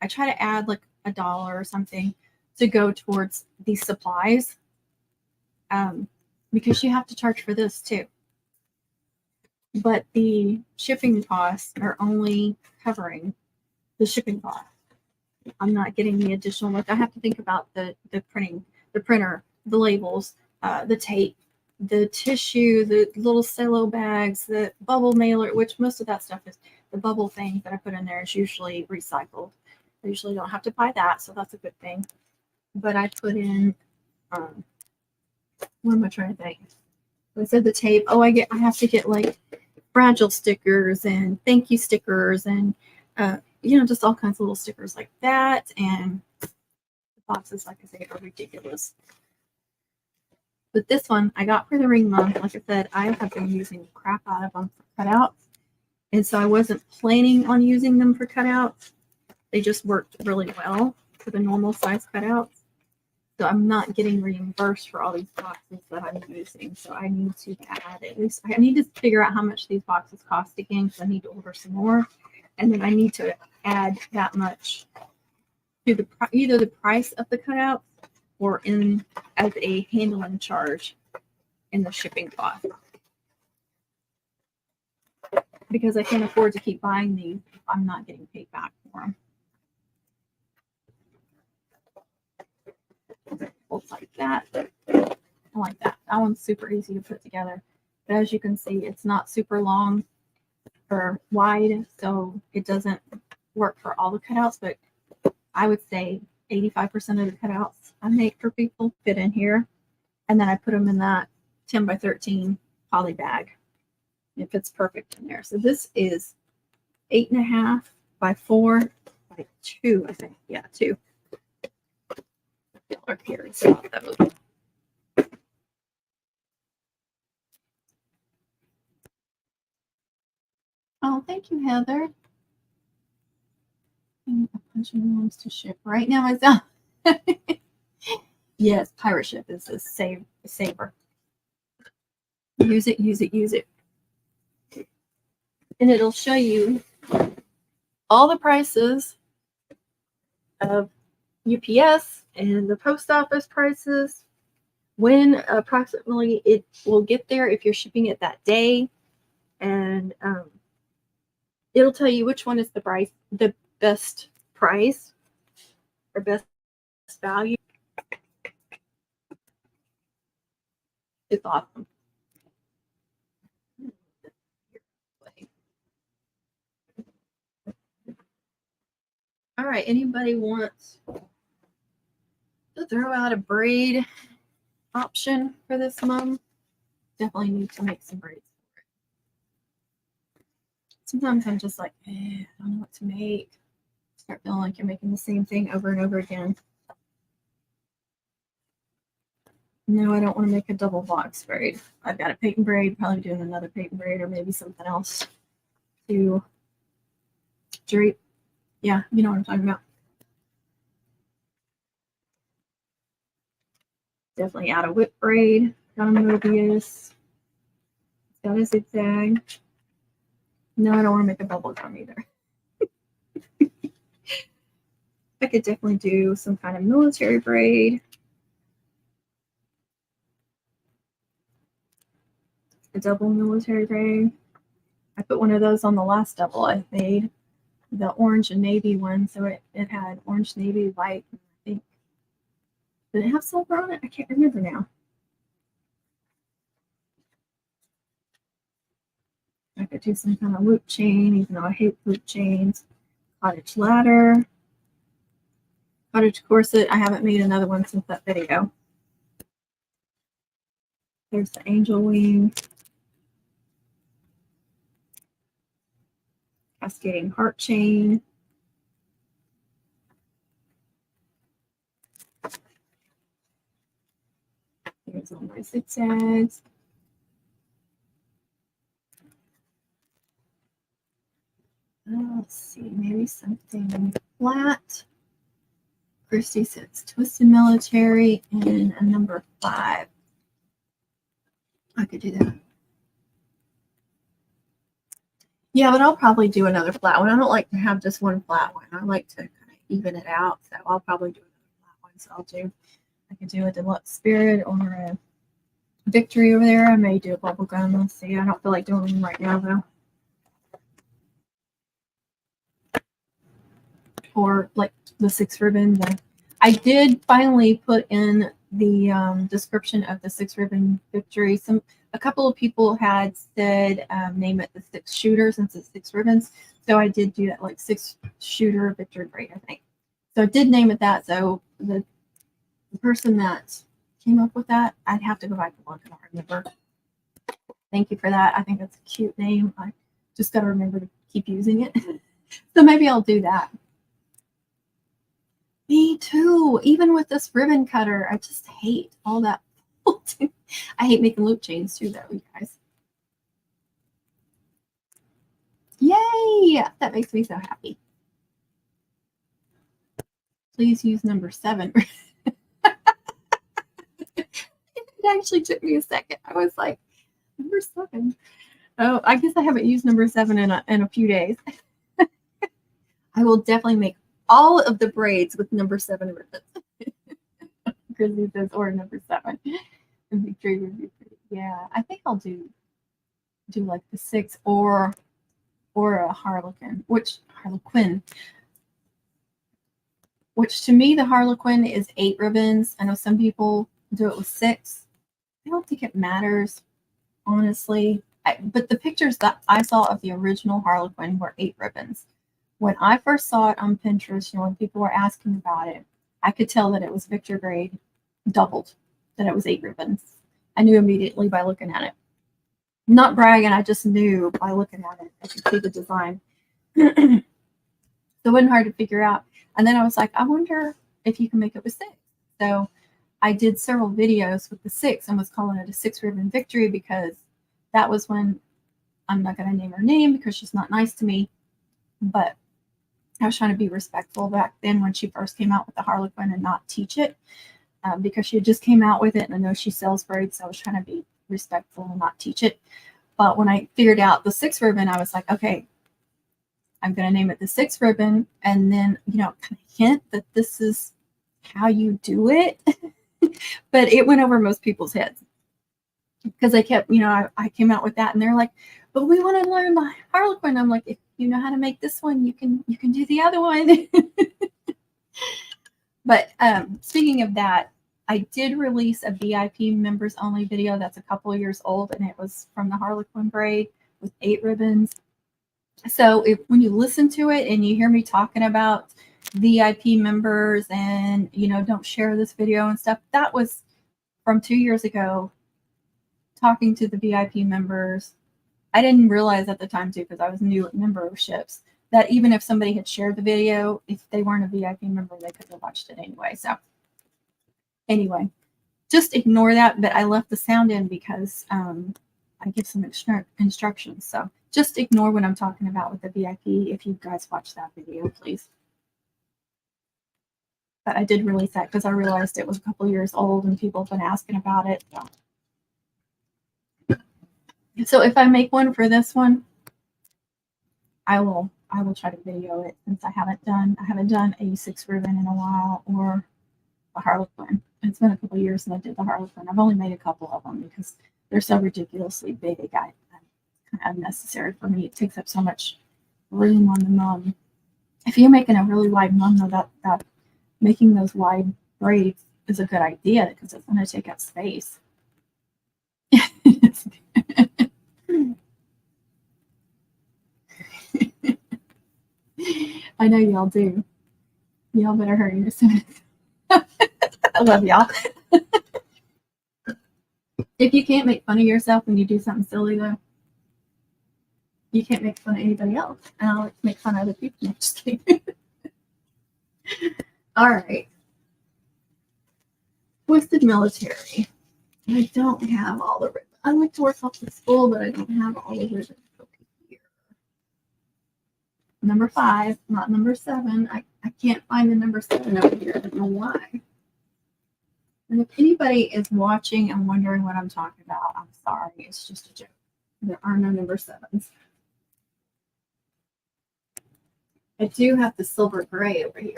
try to add like $1 or something to go towards these supplies, because you have to charge for this too. But the shipping costs are only covering the shipping cost. I'm not getting the additional work. I have to think about the printing, the printer, the labels, the tape, the tissue, the little cello bags, the bubble mailer, which most of that stuff is the bubble thing that I put in there is usually recycled. I usually don't have to buy that, so that's a good thing. But I put in, what am I trying to think? I said the tape. Oh, I have to get like fragile stickers and thank you stickers and just all kinds of little stickers like that. And the boxes, like I say, are ridiculous. But this one I got for the ring mum. Like I said, I have been using the crap out of them for cutouts. And so I wasn't planning on using them for cutouts. They just worked really well for the normal size cutouts. So I'm not getting reimbursed for all these boxes that I'm using. So I need to add at least, I need to figure out how much these boxes cost again, because I need to order some more. And then I need to add that much to either the price of the cutouts or in as a handling charge in the shipping cost. Because I can't afford to keep buying these if I'm not getting paid back for them. Like that. I like that. That one's super easy to put together. But as you can see, it's not super long or wide, so it doesn't work for all the cutouts, but I would say 85% of the cutouts I make for people fit in here. And then I put them in that 10 by 13 poly bag. It fits perfect in there. So this is 8.5 by 4 by 2, I think. Yeah, 2. Here, so oh, thank you, Heather. A bunch of ones to ship right now myself. Yes, pirate ship is a saver. Use it, use it, use it. And it'll show you all the prices of UPS and the post office prices, when approximately it will get there if you're shipping it that day, and it'll tell you which one is the best price or best value. It's awesome. All right, anybody wants to throw out a braid option for this mum? Definitely need to make some braids for it. Sometimes I'm just like, I don't know what to make. Start feeling like you're making the same thing over and over again. No, I don't want to make a double box braid. I've got a patent braid, probably doing another patent braid or maybe something else to drape. Yeah, you know what I'm talking about. Definitely add a whip braid. Got a Mobius. Got a zigzag. No, I don't want to make a bubble gum either. I could definitely do some kind of military braid. A double military braid. I put one of those on the last double I made, the orange and navy one. So it had orange, navy, white, I think. Did it have silver on it? I can't remember now. I could do some kind of loop chain, even though I hate loop chains. Cottage ladder. Cottage corset. I haven't made another one since that video. There's the angel wing. Cascading heart chain. Here's all my zigzags. Let's see, maybe something flat. Christy says twisted military and a number 5. I could do that. Yeah, but I'll probably do another flat one. I don't like to have just one flat one. I like to kind of even it out. So I'll probably do another flat one. So I could do a deluxe spirit or a victory over there. I may do a bubble gum. Let's see. I don't feel like doing them right now though. Or like the 6 ribbon. I did finally put in the description of the 6 ribbon victory. A couple of people had said name it the 6 shooter since it's 6 ribbons. So I did do that, like 6 shooter victory braid, I think. So I did name it that. So the person that came up with that, I'd have to go back and look. I don't remember. Thank you for that. I think that's a cute name. I just got to remember to keep using it. So maybe I'll do that. Me too. Even with this ribbon cutter, I just hate all that. I hate making loop chains too, though, you guys. Yay! That makes me so happy. Please use number 7. It actually took me a second. I was like, number 7. Oh, I guess I haven't used number 7 in a few days. I will definitely make all of the braids with number 7 ribbons. Grizzly says, or number 7. The victory would be pretty. Yeah, I think I'll do like the 6 or a harlequin, which to me the harlequin is 8 ribbons. I know some people do it with 6. I don't think it matters, honestly. But the pictures that I saw of the original harlequin were 8 ribbons. When I first saw it on Pinterest, when people were asking about it, I could tell that it was Victor grade doubled, that it was 8 ribbons. I knew immediately by looking at it. Not bragging, I just knew by looking at it. I could see the design. So it wasn't hard to figure out. And then I was like, I wonder if you can make it with 6. So I did several videos with the 6 and was calling it a 6 ribbon victory because that was when, I'm not going to name her name because she's not nice to me, but I was trying to be respectful back then when she first came out with the harlequin and not teach it because she had just came out with it, and I know she sells braids, so I was trying to be respectful and not teach it. But when I figured out the 6 ribbon, I was like, okay, I'm going to name it the 6 ribbon, and then, kind of hint that this is how you do it. But it went over most people's heads because I kept, I came out with that, and they're like, but we want to learn the harlequin. I'm like, if you know how to make this one, you can do the other one. But speaking of that, I did release a VIP members only video that's a couple of years old, and it was from the harlequin braid with 8 ribbons. So when you listen to it and you hear me talking about VIP members and don't share this video and stuff, that was from 2 years ago, talking to the VIP members. I didn't realize at the time too, because I was new at memberships, that even if somebody had shared the video, if they weren't a VIP member, they could have watched it anyway. So anyway, just ignore that. But I left the sound in because I give some instructions. So just ignore what I'm talking about with the VIP if you guys watch that video, please. But I did release that because I realized it was a couple years old and people have been asking about it. So if I make one for this one, I will try to video it since I haven't done a 6 ribbon in a while or a Harlequin. It's been a couple years since I did the Harlequin. I've only made a couple of them because they're so ridiculously big. Kind of unnecessary for me. It takes up so much room on the mum. If you're making a really wide mum, though, that making those wide braids is a good idea because it's going to take up space. I know y'all do. Y'all better hurry as soon as I love y'all. If you can't make fun of yourself when you do something silly, though, you can't make fun of anybody else. And I'll make fun of other people. Just kidding. All right. Twisted Military. I don't have all the ribbons. I like to work off the spool, but I don't have all the ribbons over here. Number 5, not number 7. I can't find the number 7 over here. I don't know why. And if anybody is watching and wondering what I'm talking about, I'm sorry. It's just a joke. There are no number 7s. I do have the silver gray over here.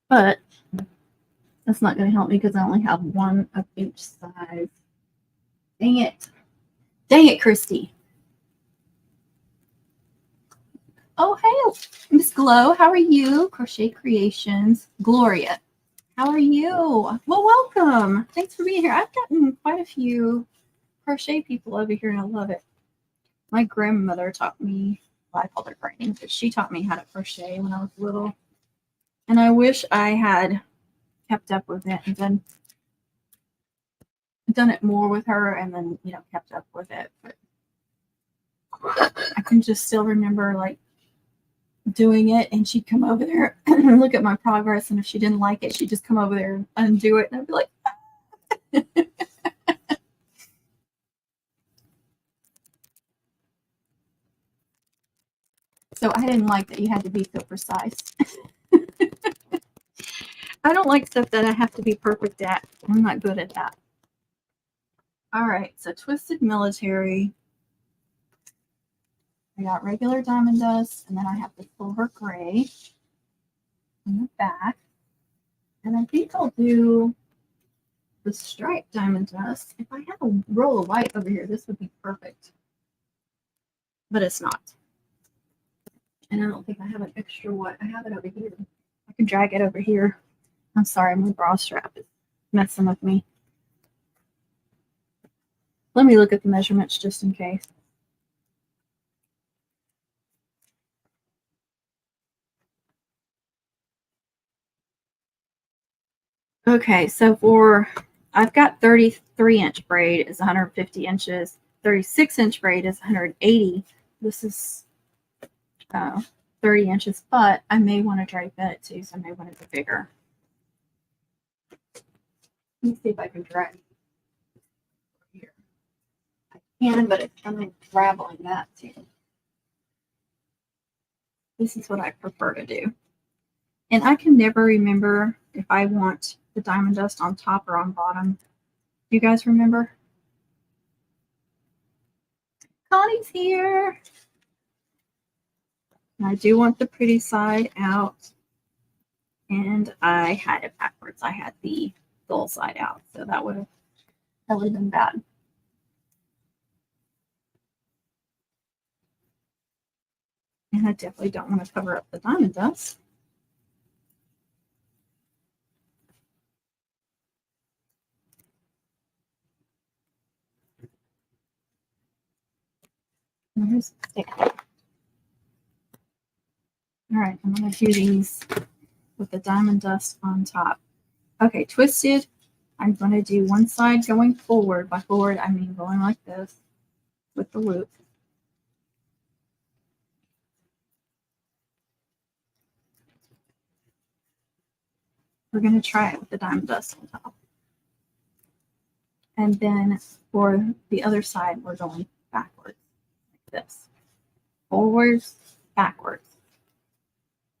But that's not going to help me because I only have one of each size. Dang it. Dang it, Christy. Oh, hey, Miss Glow. How are you? Crochet Creations. Gloria. How are you? Well, welcome. Thanks for being here. I've gotten quite a few crochet people over here, and I love it. My grandmother taught me, well, I called her granny, but she taught me how to crochet when I was little. And I wish I had kept up with it and done it more with her and then, kept up with it. But I can just still remember, like, doing it, and she'd come over there and look at my progress, and if she didn't like it, she'd just come over there and undo it, and I'd be like, so I didn't like that you had to be so precise. I don't like stuff that I have to be perfect at. I'm not good at that. All right, so Twisted Military. I got regular diamond dust, and then I have the silver gray in the back. And I think I'll do the striped diamond dust. If I have a roll of white over here, this would be perfect. But it's not. And I don't think I have an extra white. I have it over here. I can drag it over here. I'm sorry, my bra strap is messing with me. Let me look at the measurements just in case. Okay, so I've got 33-inch braid is 150 inches. 36-inch braid is 180. This is 30 inches, but I may want to drape it too, so I may want to go bigger. Let me see if I can drag here. I can, but it's kind of raveling that too. This is what I prefer to do. And I can never remember if I want the diamond dust on top or on bottom. Do you guys remember? Connie's here. And I do want the pretty side out. And I had it backwards. I had the dull side out. So that would have been bad. And I definitely don't want to cover up the diamond dust. There's a stick. All right, I'm going to do these with the diamond dust on top. Okay, Twisted I'm going to do one side going forward. By forward, I mean going like this with the loop. We're going to try it with the diamond dust on top. And then for the other side, we're going backwards like this. Forwards, backwards.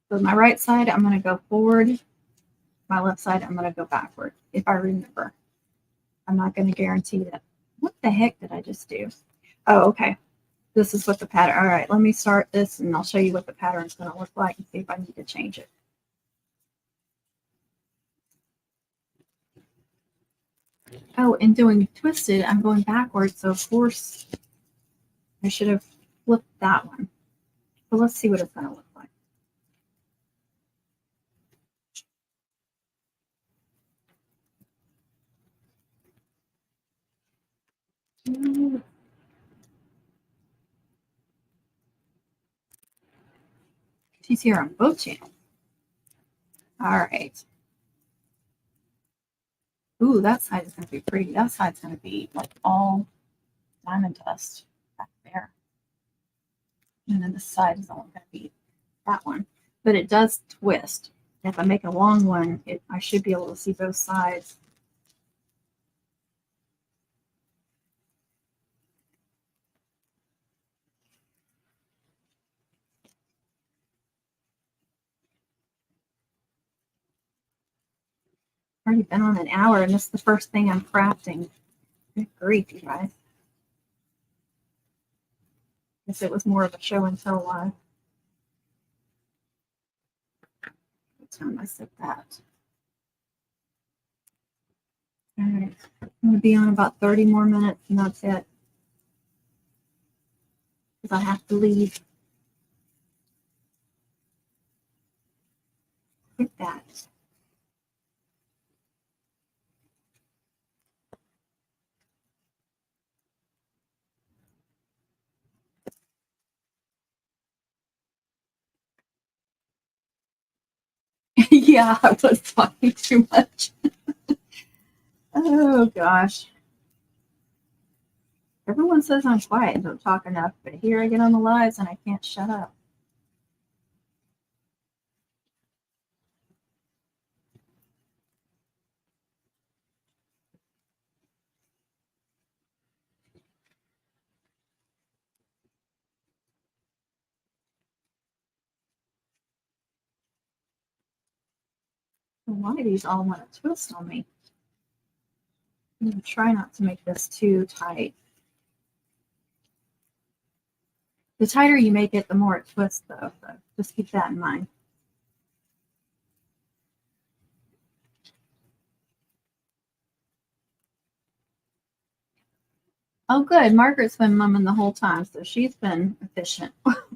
So my right side, I'm going to go forward. My left side, I'm going to go backward, if I remember. I'm not going to guarantee that. What the heck did I just do? Oh, okay. This is what the pattern. All right, let me start this, and I'll show you what the pattern is going to look like and see if I need to change it. Oh, and doing twisted, I'm going backwards, so of course I should have flipped that one. But let's see what it's going to look like. She's here on both channels. All right. Ooh, that side is going to be pretty. That side's going to be like all diamond dust back there. And then the side is only going to be that one. But it does twist. If I make a long one, I should be able to see both sides. Already been on an hour, and this is the first thing I'm crafting. Good grief, you guys. Guess it was more of a show and tell live. What time I said that? All right, I'm going to be on about 30 more minutes, and that's it. Because I have to leave. Look at that. Yeah, I was talking too much. Oh, gosh. Everyone says I'm quiet and don't talk enough, but here I get on the lives and I can't shut up. Why do these all want to twist on me? I'm going to try not to make this too tight. The tighter you make it, the more it twists, though. So just keep that in mind. Oh, good. Margaret's been mumming the whole time, so she's been efficient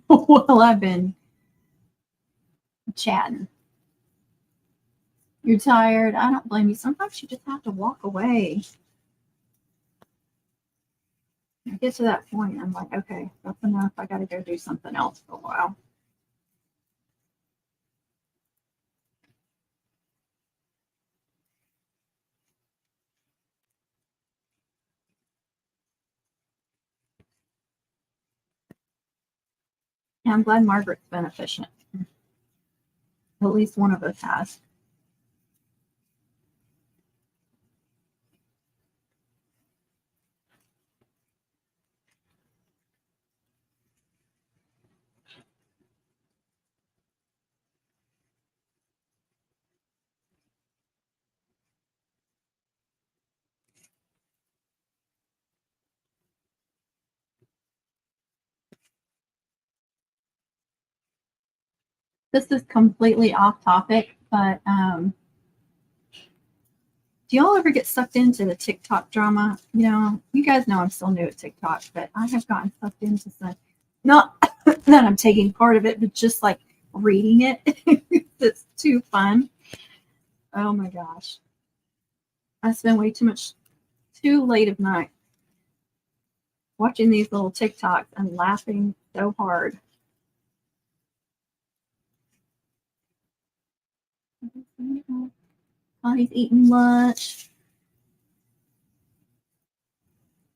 while I've been chatting. You're tired. I don't blame you. Sometimes you just have to walk away. I get to that point, I'm like, okay, that's enough. I got to go do something else for a while. And I'm glad Margaret's been efficient. At least one of us has. This is completely off topic, but do y'all ever get sucked into the TikTok drama? You know, you guys know I'm still new at TikTok, but I have gotten sucked into some, not that I'm taking part of it, but just like reading it. It's too fun. Oh my gosh. I spend way too late of night watching these little TikToks and laughing so hard. Oh, he's eating lunch.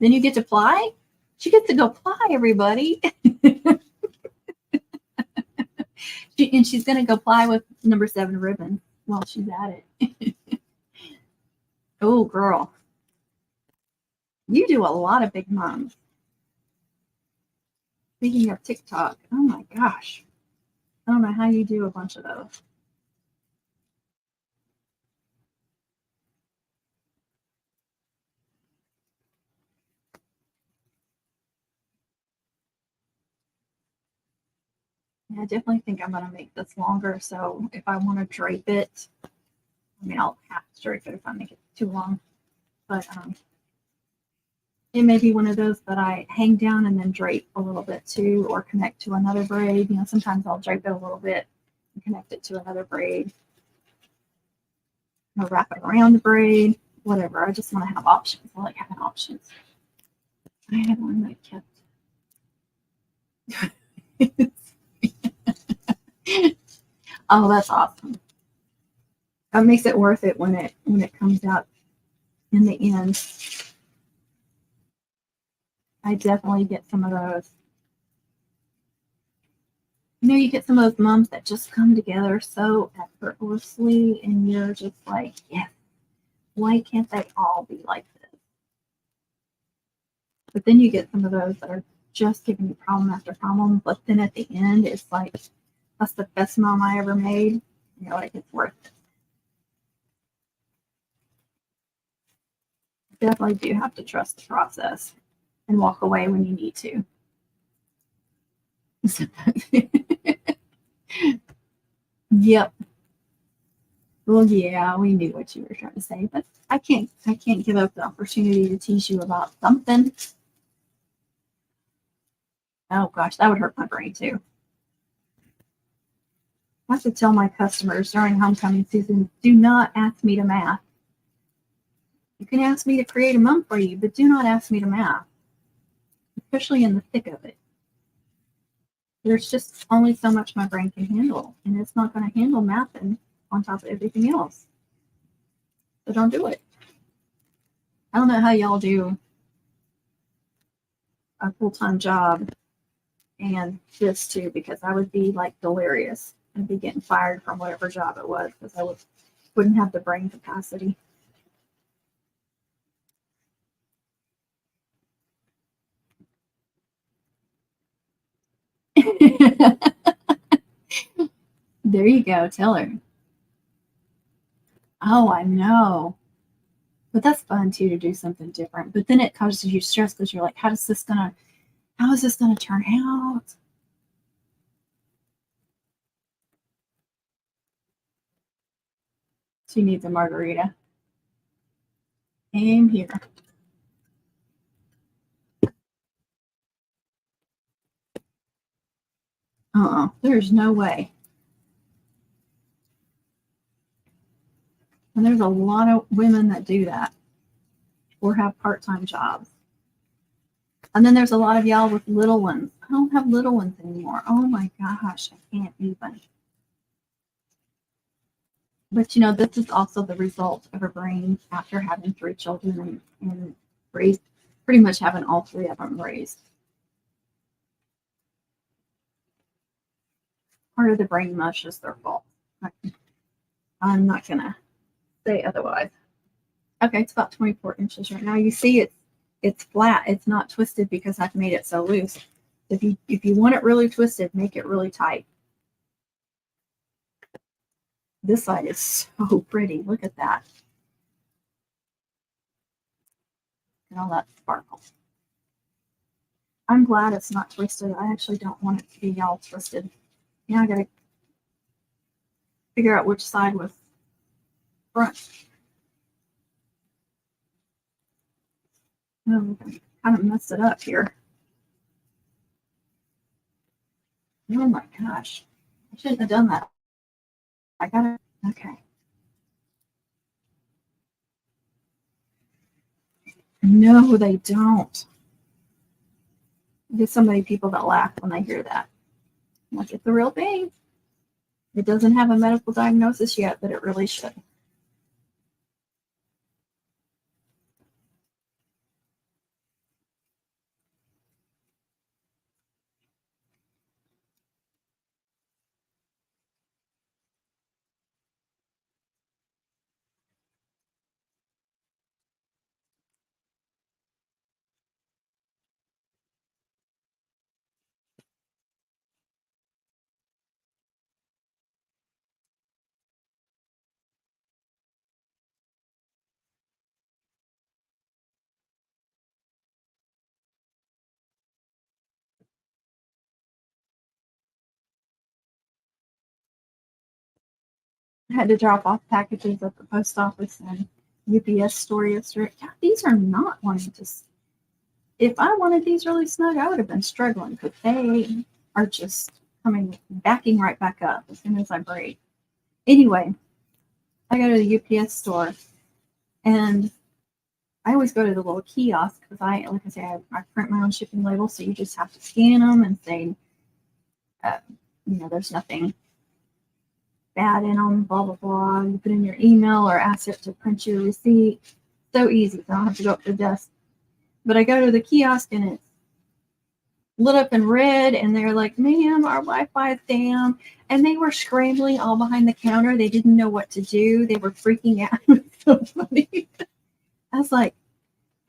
Then you get to ply? She gets to go ply, everybody. And she's going to go ply with number 7 ribbon while she's at it. Oh, girl. You do a lot of big mums. Speaking of TikTok, oh my gosh. I don't know how you do a bunch of those. Yeah, I definitely think I'm going to make this longer. So if I want to drape it, I mean, I'll have to drape it if I make it too long. But it may be one of those that I hang down and then drape a little bit too, or connect to another braid. You know, sometimes I'll drape it a little bit and connect it to another braid. Or wrap it around the braid, whatever. I just want to have options. I like having options. I had one that kept. Oh, that's awesome. That makes it worth it when it comes out in the end. I definitely get some of those. You know, you get some of those mums that just come together so effortlessly, and you're just like, yes, why can't they all be like this? But then you get some of those that are just giving you problem after problem, but then at the end, it's like, that's the best mom I ever made. You know, like, it's worth it. You definitely do have to trust the process and walk away when you need to. Yep. Well, yeah, we knew what you were trying to say, but I can't give up the opportunity to teach you about something. Oh gosh, that would hurt my brain too. I have to tell my customers during homecoming season, do not ask me to math. You can ask me to create a mum for you, but do not ask me to math, especially in the thick of it. There's just only so much my brain can handle, and it's not going to handle mathing on top of everything else. So don't do it. I don't know how y'all do a full-time job and this too, because I would be like delirious. I'd be getting fired from whatever job it was because I wouldn't have the brain capacity. There you go. Tell her. Oh, I know. But that's fun too, to do something different. But then it causes you stress because you're like, how is this gonna turn out? She needs a margarita. Aim here. There's no way. And there's a lot of women that do that or have part-time jobs. And then there's a lot of y'all with little ones. I don't have little ones anymore. Oh my gosh, I can't even. But you know, this is also the result of a brain after having 3 children and raised, pretty much having all 3 of them raised. Part of the brain mush is their fault. I'm not gonna say otherwise. Okay, it's about 24 inches right now. You see it's flat. It's not twisted because I've made it so loose. If you want it really twisted, make it really tight. This side is so pretty. Look at that. And all that sparkle. I'm glad it's not twisted. I actually don't want it to be all twisted. Now I gotta figure out which side was front. Oh, I kind of messed it up here. Oh my gosh. I shouldn't have done that. I gotta, okay. No, they don't. There's so many people that laugh when they hear that. I'm like, it's the real thing. It doesn't have a medical diagnosis yet, but it really should. I had to drop off packages at the post office and UPS store yesterday. Yeah, these are not wanting to. If I wanted these really snug, I would have been struggling, but they are just backing right back up as soon as I braid. Anyway, I go to the UPS store and I always go to the little kiosk because like I say, I print my own shipping labels, so you just have to scan them and say, there's nothing bad in them, blah, blah, blah. You put in your email or ask it to print you a receipt. So easy. So I don't have to go up to the desk. But I go to the kiosk and it's lit up in red and they're like, ma'am, our Wi-Fi is down. And they were scrambling all behind the counter. They didn't know what to do. They were freaking out. It was so funny. I was like,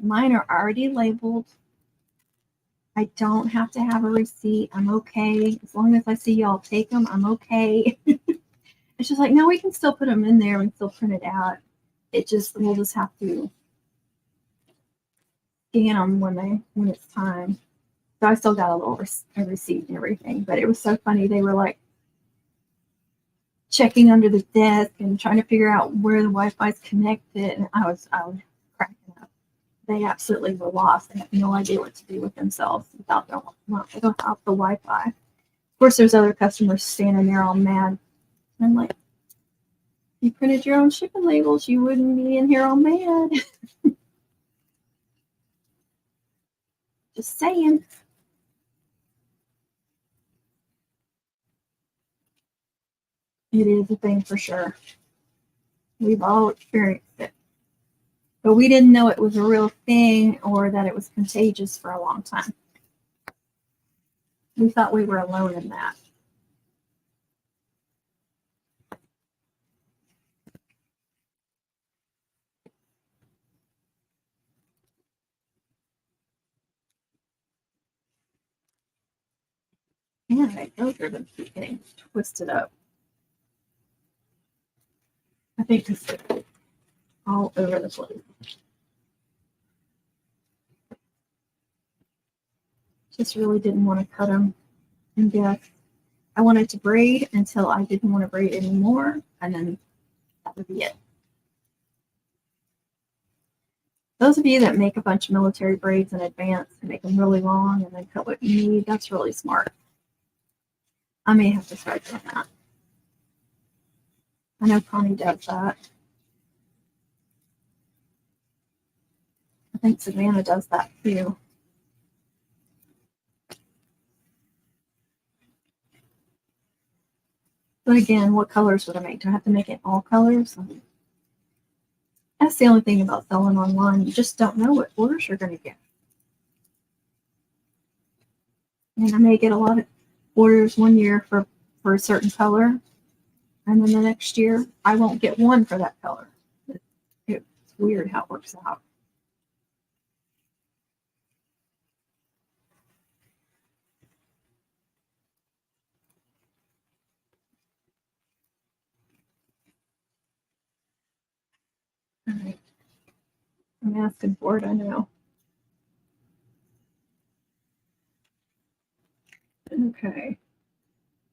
mine are already labeled. I don't have to have a receipt. I'm okay. As long as I see y'all take them, I'm okay. It's just like, no, we can still put them in there and still print it out. We'll just have to scan them when it's time. So I still got a little receipt and everything, but it was so funny. They were like checking under the desk and trying to figure out where the Wi-Fi is connected. And I was cracking up. They absolutely were lost. They had no idea what to do with themselves without the Wi-Fi. Of course, there's other customers standing there all mad. And I'm like, if you printed your own shipping labels, you wouldn't be in here all mad. Just saying. It is a thing for sure. We've all experienced it. But we didn't know it was a real thing or that it was contagious for a long time. We thought we were alone in that. Man, my filter been keep getting twisted up. I think it's all over the place. Just really didn't want to cut them in death. I wanted to braid until I didn't want to braid anymore, and then that would be it. Those of you that make a bunch of military braids in advance and make them really long and then cut what you need, that's really smart. I may have to start doing that. I know Connie does that. I think Savannah does that too. But again, what colors would I make? Do I have to make it all colors? That's the only thing about selling online. You just don't know what orders you're going to get. And I may get a lot of orders one year for a certain color, and then the next year I won't get one for that color. It's weird how it works out. All right. I'm asking for it, I know. Okay.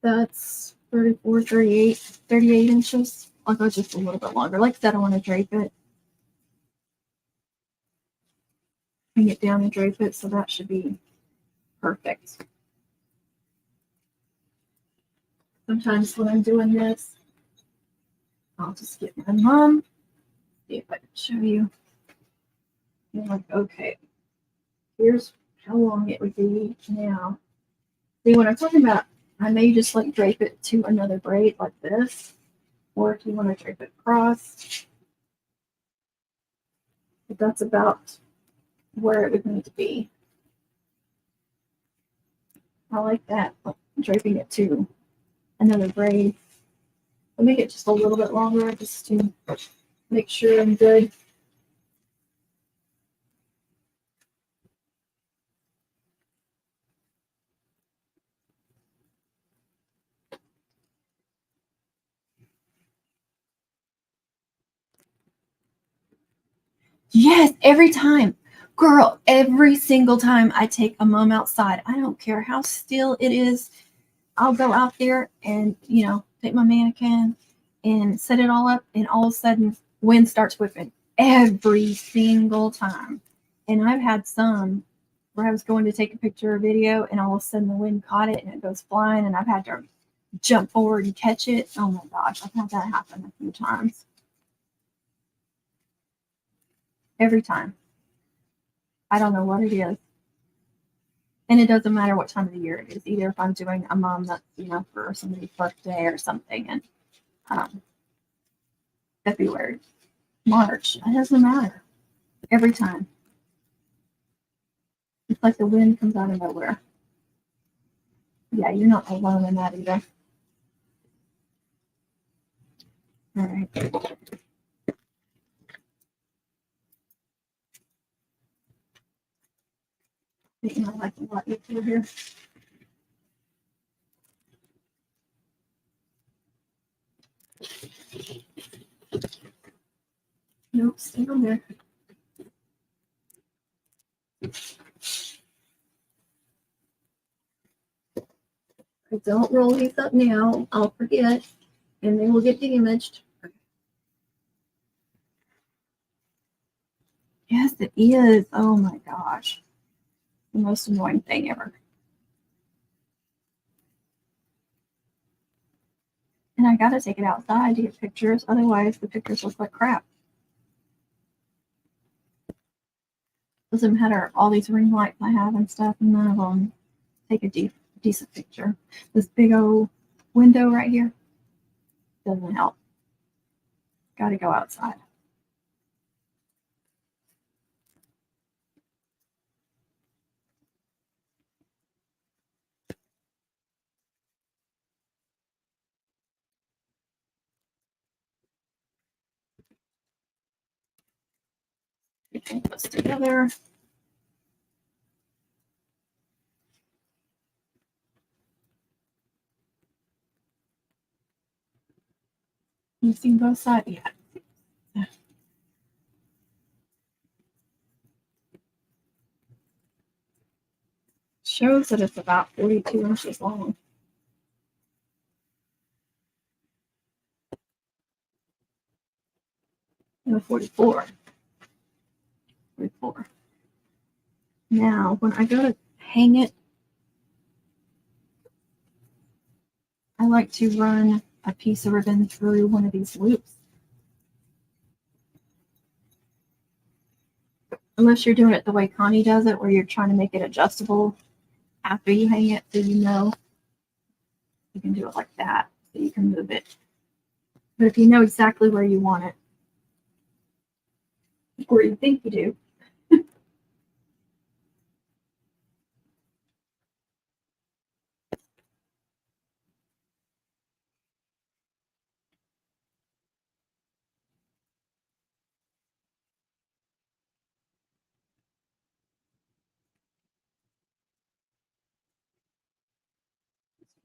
That's 34, 38 inches. I'll go just a little bit longer. Like I said, I want to drape it. Hang it down and drape it, so that should be perfect. Sometimes when I'm doing this, I'll just get my mom. See if I can show you. You're like, okay, here's how long it would be now. See, what I'm talking about, I may just like drape it to another braid like this, or if you want to drape it across, but that's about where it would need to be. I like that, like draping it to another braid. I'll make it just a little bit longer just to make sure I'm good. Yes, every time. Girl, every single time I take a mom outside, I don't care how still it is, I'll go out there and, take my mannequin and set it all up, and all of a sudden wind starts whipping every single time. And I've had some where I was going to take a picture or video, and all of a sudden the wind caught it and it goes flying, and I've had to jump forward and catch it. Oh my gosh, I've had that happen a few times. Every time. I don't know what it is. And it doesn't matter what time of the year it is, either if I'm doing a mom that's, for somebody's birthday or something, and February, March, it doesn't matter. Every time. It's like the wind comes out of nowhere. Yeah, you're not alone in that either. All right. Making my life a lot easier here. Nope, stay on there. Don't roll these up now. I'll forget, and they will get damaged. Yes, it is. Oh my gosh. The most annoying thing ever. And I gotta take it outside to get pictures, otherwise the pictures look like crap. Doesn't matter all these ring lights I have and stuff, and none of them take a decent picture. This big old window right here doesn't help. Gotta go outside. Get this together. You've seen both sides? Yeah. Shows that it's about 42 inches long. No, 44. 44. Now, when I go to hang it, I like to run a piece of ribbon through one of these loops. Unless you're doing it the way Connie does it, where you're trying to make it adjustable after you hang it, so you can do it like that, so you can move it. But if you know exactly where you want it, or you think you do,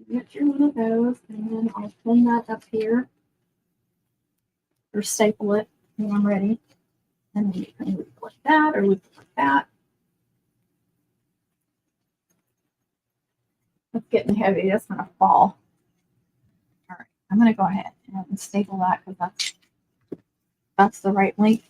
get your one of those, and then I'll pin that up here, or staple it when I'm ready. And then you can loop it like that, or loop it like that. It's getting heavy. That's going to fall. All right, I'm going to go ahead and staple that because that's the right length.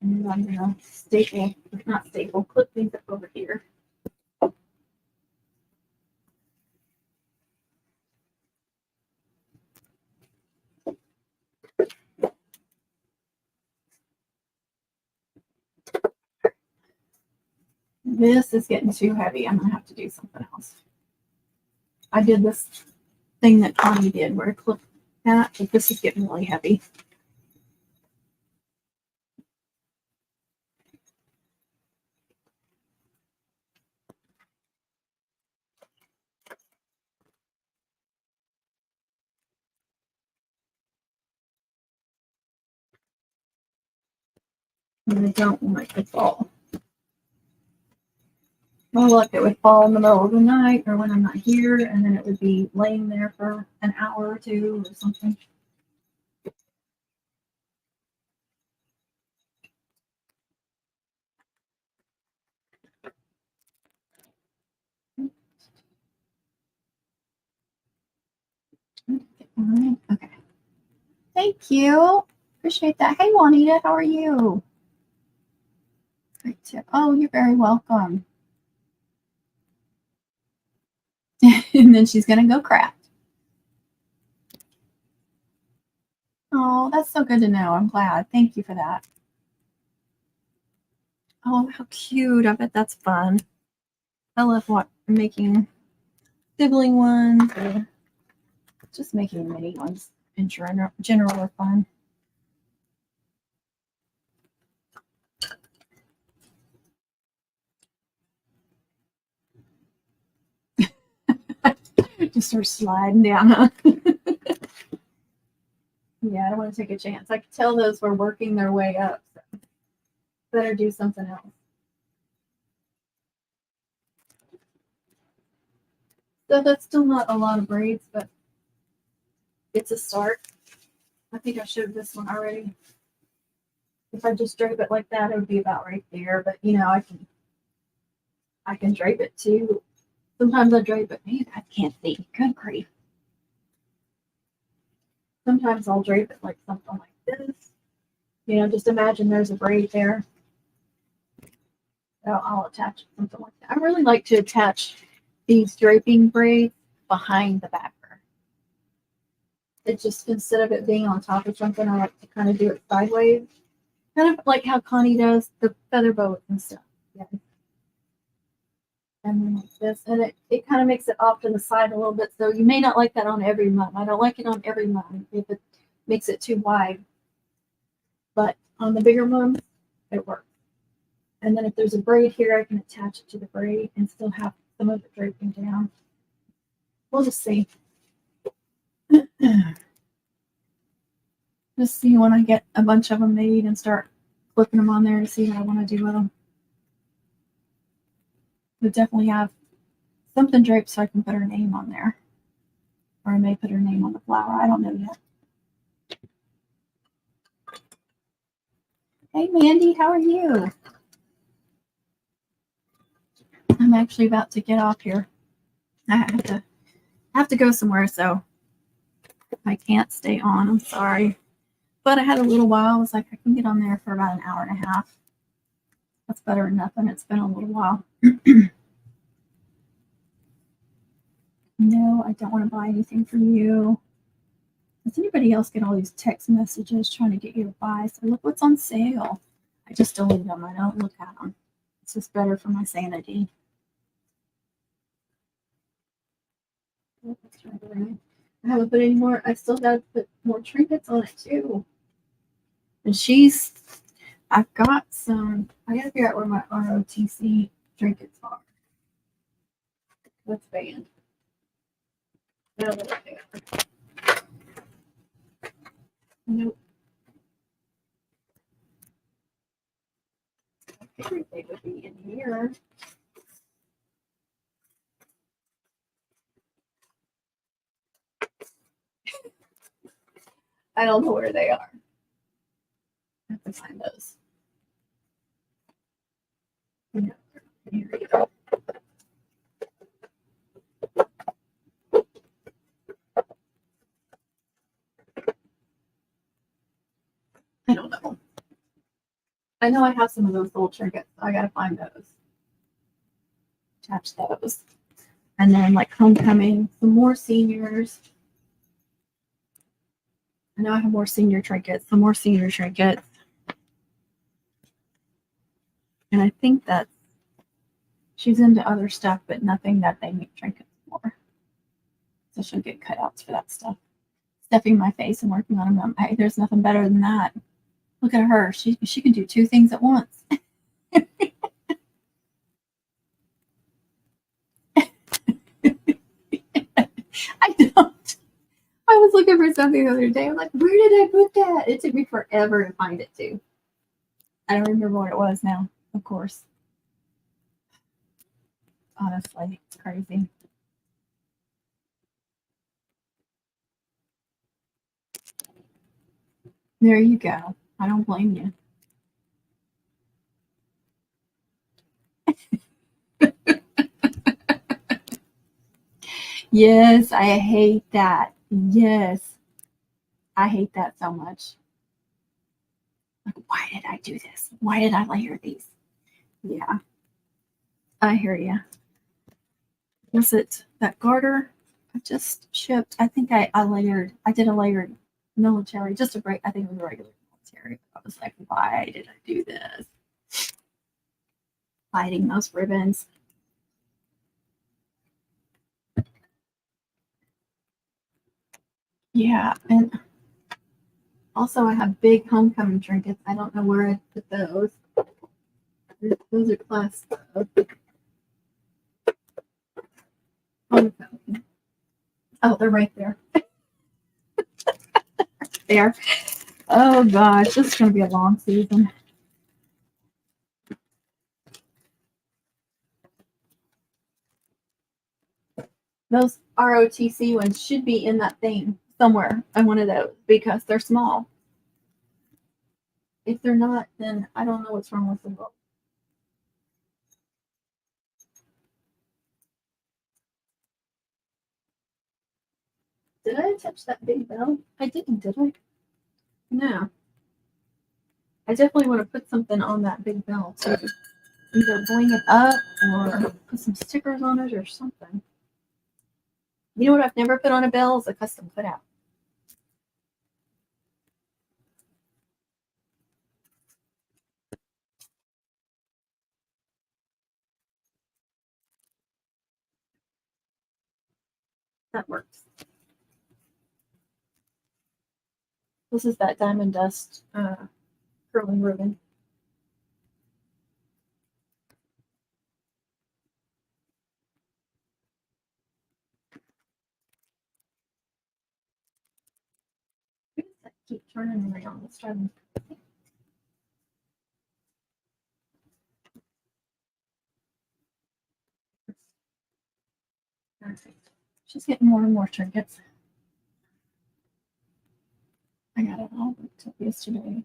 And then I'm going to staple, not staple, clip things up over here. This is getting too heavy. I'm going to have to do something else. I did this thing that Connie did where I clipped that, but this is getting really heavy. And I don't want it to fall. Well, look, it would fall in the middle of the night or when I'm not here, and then it would be laying there for an hour or two or something. Okay. Thank you. Appreciate that. Hey, Juanita, how are you? Great tip. Oh, you're very welcome. And then she's going to go craft. Oh, that's so good to know. I'm glad. Thank you for that. Oh, how cute. I bet that's fun. I love making sibling ones or just making mini ones in general are fun. Just start sliding down, huh? Yeah, I don't want to take a chance. I can tell those were working their way up. So better do something else. So that's still not a lot of braids, but it's a start. I think I showed this one already. If I just drape it like that, it would be about right there. But you know, I can drape it too. Sometimes I drape it. Man, I can't see. Good grief. Sometimes I'll drape it like something like this. You know, just imagine there's a braid there. So I'll attach something like that. I really like to attach these draping braids behind the backer. It just, instead of it being on top of something, I like to kind of do it sideways. Kind of like how Connie does the feather boas and stuff. Yeah. And then like this. And it kind of makes it off to the side a little bit. So you may not like that on every mum. I don't like it on every mum if it makes it too wide. But on the bigger mums, it works. And then if there's a braid here, I can attach it to the braid and still have some of it draping down. We'll just see. Just see when I get a bunch of them made and start flipping them on there to see what I want to do with them. But definitely have something draped so I can put her name on there. Or I may put her name on the flower. I don't know yet. Hey, Mandy, how are you? I'm actually about to get off here. I have to go somewhere, so I can't stay on. I'm sorry. But I had a little while. I was like, I can get on there for about an hour and a half. That's better than nothing. It's been a little while. No, I don't want to buy anything from you. Does anybody else get all these text messages trying to get you to buy? So look what's on sale. I just delete them. I don't look at them. It's just better for my sanity. I haven't put any more. I still got to put more trinkets on it too. And I've got some. I gotta figure out where my ROTC trinkets are. What's banned? No, nope. I figured they would be in here. I don't know where they are. I have to find those. No, here we go. I don't know. I know I have some of those little trinkets. I gotta find those. Attach those. And then like homecoming, some more seniors. I know I have more senior trinkets, some more senior trinkets. And I think that she's into other stuff, but nothing that they make trinkets for. So she'll get cutouts for that stuff. Stuffing my face and working on them. Hey, there's nothing better than that. Look at her. She can do two things at once. I don't. I was looking for something the other day. I'm like, where did I put that? It took me forever to find it too. I don't remember what it was now, of course. Honestly, it's crazy. There you go. I don't blame you. Yes, I hate that. Yes. I hate that so much. Like, why did I do this? Why did I layer these? Yeah, I hear you. Was it that garter I just shipped? I think I did a layered military, just a break. I think it was a regular military. I was like, why did I do this? Hiding those ribbons. Yeah, and also I have big homecoming trinkets. I don't know where I put those. Those are class homecoming. Oh, they're right there. There. Oh gosh, this is gonna be a long season. Those ROTC ones should be in that thing somewhere on one of those because they're small. If they're not, then I don't know what's wrong with them. Did I touch that big bell? I didn't, did I? No. I definitely want to put something on that big bell too. Either bling it up or put some stickers on it or something. You know what I've never put on a bell is a custom cutout. That works. This is that diamond dust curling ribbon. Who does that keep turning around? Let's try them. Perfect. She's getting more and more trinkets. I got it all booked up yesterday.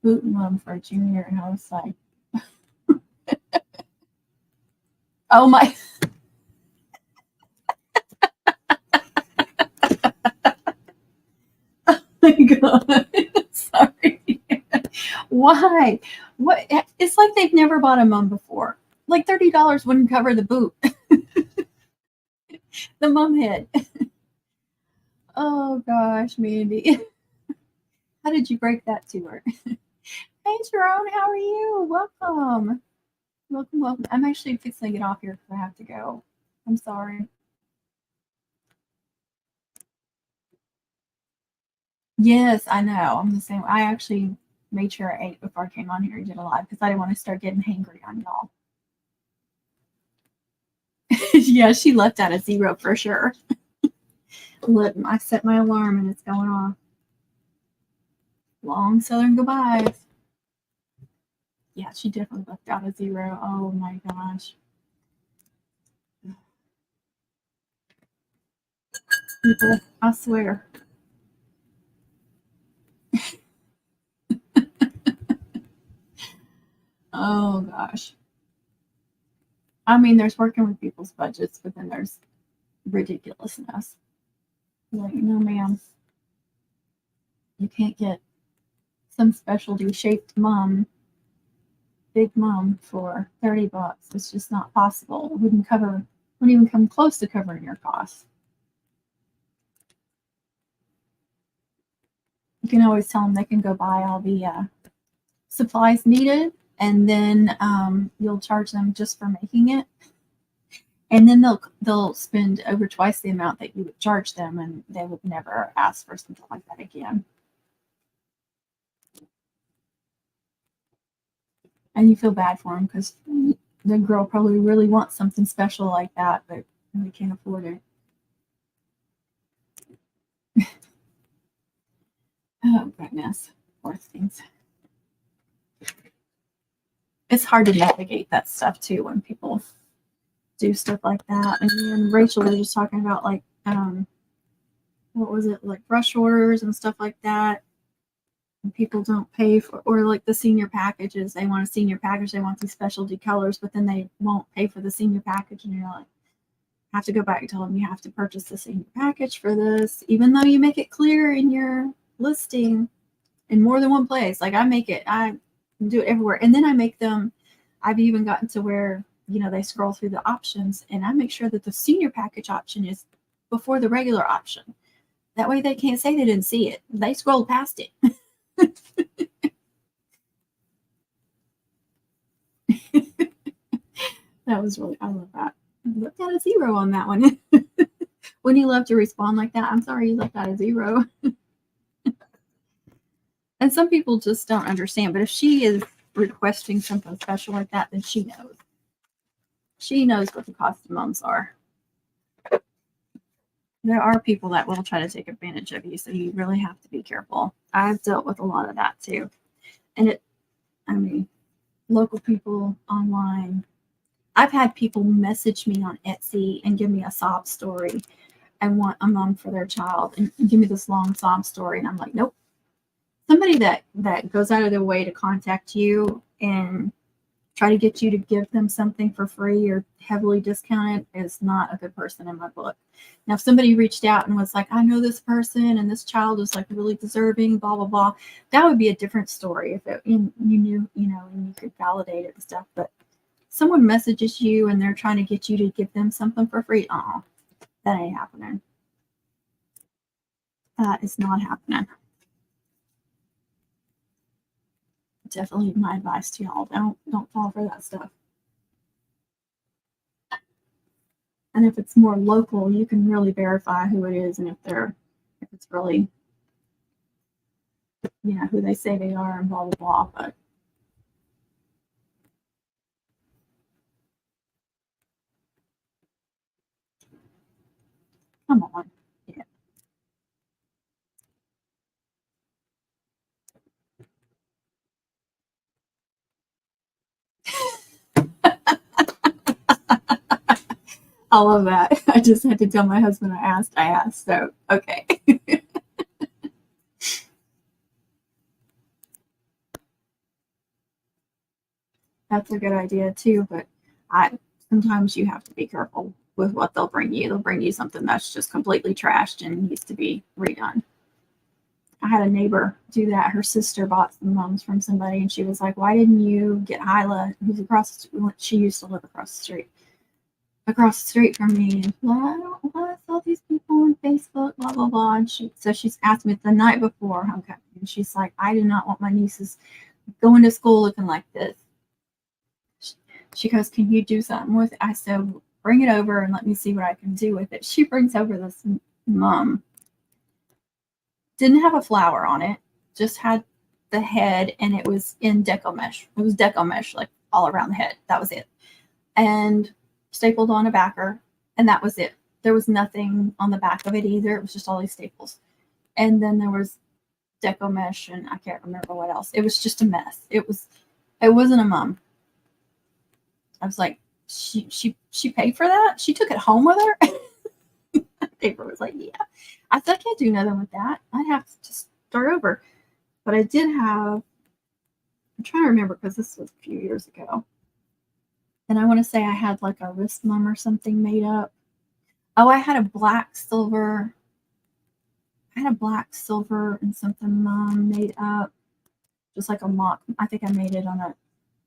Boot mom for a junior, and I was like, oh my. My God. Sorry. Why? What? It's like they've never bought a mum before. Like $30 wouldn't cover the boot. The mum head. Oh gosh, Mandy. How did you break that to her? Hey Jerome, how are you? Welcome. Welcome, welcome. I'm actually fixing to get off here because I have to go. I'm sorry. Yes, I know. I'm the same. I actually made sure I ate before I came on here and did a live because I didn't want to start getting hangry on y'all. Yeah, she left at a 0 for sure. Look, I set my alarm and it's going off. Long Southern goodbyes. Yeah, she definitely left out a 0. Oh my gosh. People, I swear. Oh gosh. I mean, there's working with people's budgets, but then there's ridiculousness. Like, no, ma'am, you can't get some specialty shaped mum, big mum for $30. It's just not possible. It wouldn't even come close to covering your costs. You can always tell them they can go buy all the supplies needed, and then you'll charge them just for making it. And then they'll spend over twice the amount that you would charge them, and they would never ask for something like that again. And you feel bad for them because the girl probably really wants something special like that, but they can't afford it. Oh goodness, poor things. It's hard to navigate that stuff too when people do stuff like that. And then Rachel was just talking about like what was it, like brush orders and stuff like that. And people don't pay for, or like the senior packages. They want a senior package. They want these specialty colors, but then they won't pay for the senior package. And you're like, have to go back and tell them you have to purchase the senior package for this, even though you make it clear in your listing in more than one place. Like I do it everywhere. And then I make them, I've even gotten to where, they scroll through the options and I make sure that the senior package option is before the regular option. That way they can't say they didn't see it. They scrolled past it. That was really, I love that. I looked at a 0 on that one. Wouldn't you love to respond like that? I'm sorry you looked at a 0. And some people just don't understand. But if she is requesting something special like that, then she knows. She knows what the cost of mums are. There are people that will try to take advantage of you, so you really have to be careful. I've dealt with a lot of that too. And local people online. I've had people message me on Etsy and give me a sob story and want a mom for their child and give me this long sob story. And I'm like, nope. Somebody that goes out of their way to contact you and try to get you to give them something for free or heavily discounted is not a good person in my book. Now, if somebody reached out and was like, I know this person and this child is like really deserving, blah, blah, blah, that would be a different story if you knew, and you could validate it and stuff. But someone messages you and they're trying to get you to give them something for free. That ain't happening. That is not happening. Definitely my advice to y'all. Don't fall for that stuff. And if it's more local, you can really verify who it is and if it's really, who they say they are and blah, blah, blah. But come on. Yeah. I love that. I just had to tell my husband I asked. So, okay. That's a good idea too, but sometimes you have to be careful with what they'll bring you. They'll bring you something that's just completely trashed and needs to be redone. I had a neighbor do that. Her sister bought some mums from somebody, and she was like, "Why didn't you get Hyla, who's across? She used to live across the street from me." And well, I saw these people on Facebook, blah blah blah. And she's asked me the night before, okay, and she's like, "I do not want my nieces going to school looking like this." She goes, "Can you do something with it?" I said, "Bring it over and let me see what I can do with it." She brings over this mum. Didn't have a flower on it, just had the head, and it was in deco mesh. It was deco mesh, like all around the head. That was it. And stapled on a backer, and that was it. There was nothing on the back of it either. It was just all these staples. And then there was deco mesh, and I can't remember what else. It was just a mess. It wasn't a mum. I was like, she paid for that? She took it home with her? Paper was like, yeah. I said, I can't do nothing with that. I'd have to just start over. But I did have, I'm trying to remember because this was a few years ago. And I want to say I had like a wrist mum or something made up. Oh, I had a black, silver, and something mum made up. Just like a mock. I think I made it on a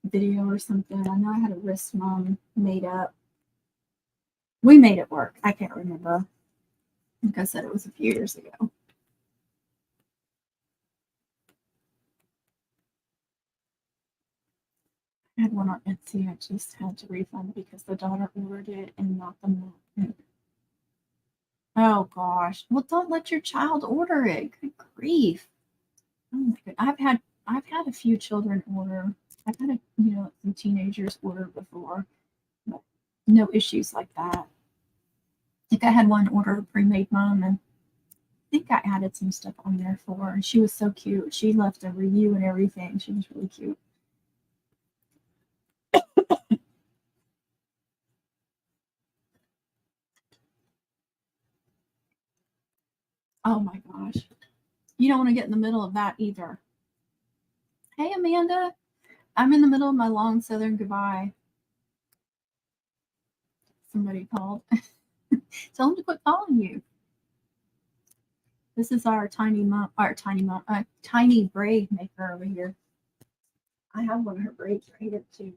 video or something. I know I had a wrist mum made up. We made it work. I can't remember. Like I said, it was a few years ago. I had one on Etsy. I just had to refund because the daughter ordered it and not the mom. Oh gosh. Well, don't let your child order it. Good grief. Oh my god. I've had a few children order. I've had some teenagers order before, but no issues like that. I think I had one order a pre-made mom, and I think I added some stuff on there for her. And she was so cute. She left a review and everything. She was really cute. Oh my gosh. You don't want to get in the middle of that either. Hey, Amanda. I'm in the middle of my long southern goodbye. Somebody called. Tell him to quit calling you. This is our tiny braid maker over here. I have one of her braids right here too.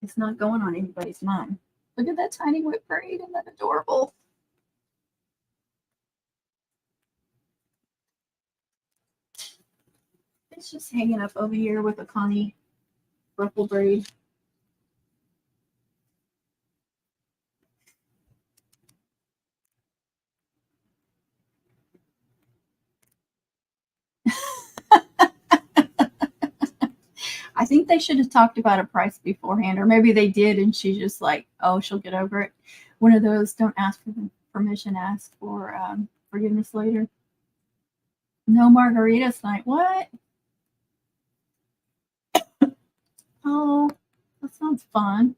It's not going on anybody's mind. Look at that tiny whip braid. Isn't that adorable? It's just hanging up over here with a Connie purple braid. I think they should have talked about a price beforehand, or maybe they did and she's just like, oh, she'll get over it. One of those, don't ask for permission, ask for forgiveness later. No margaritas night. What? Oh, that sounds fun.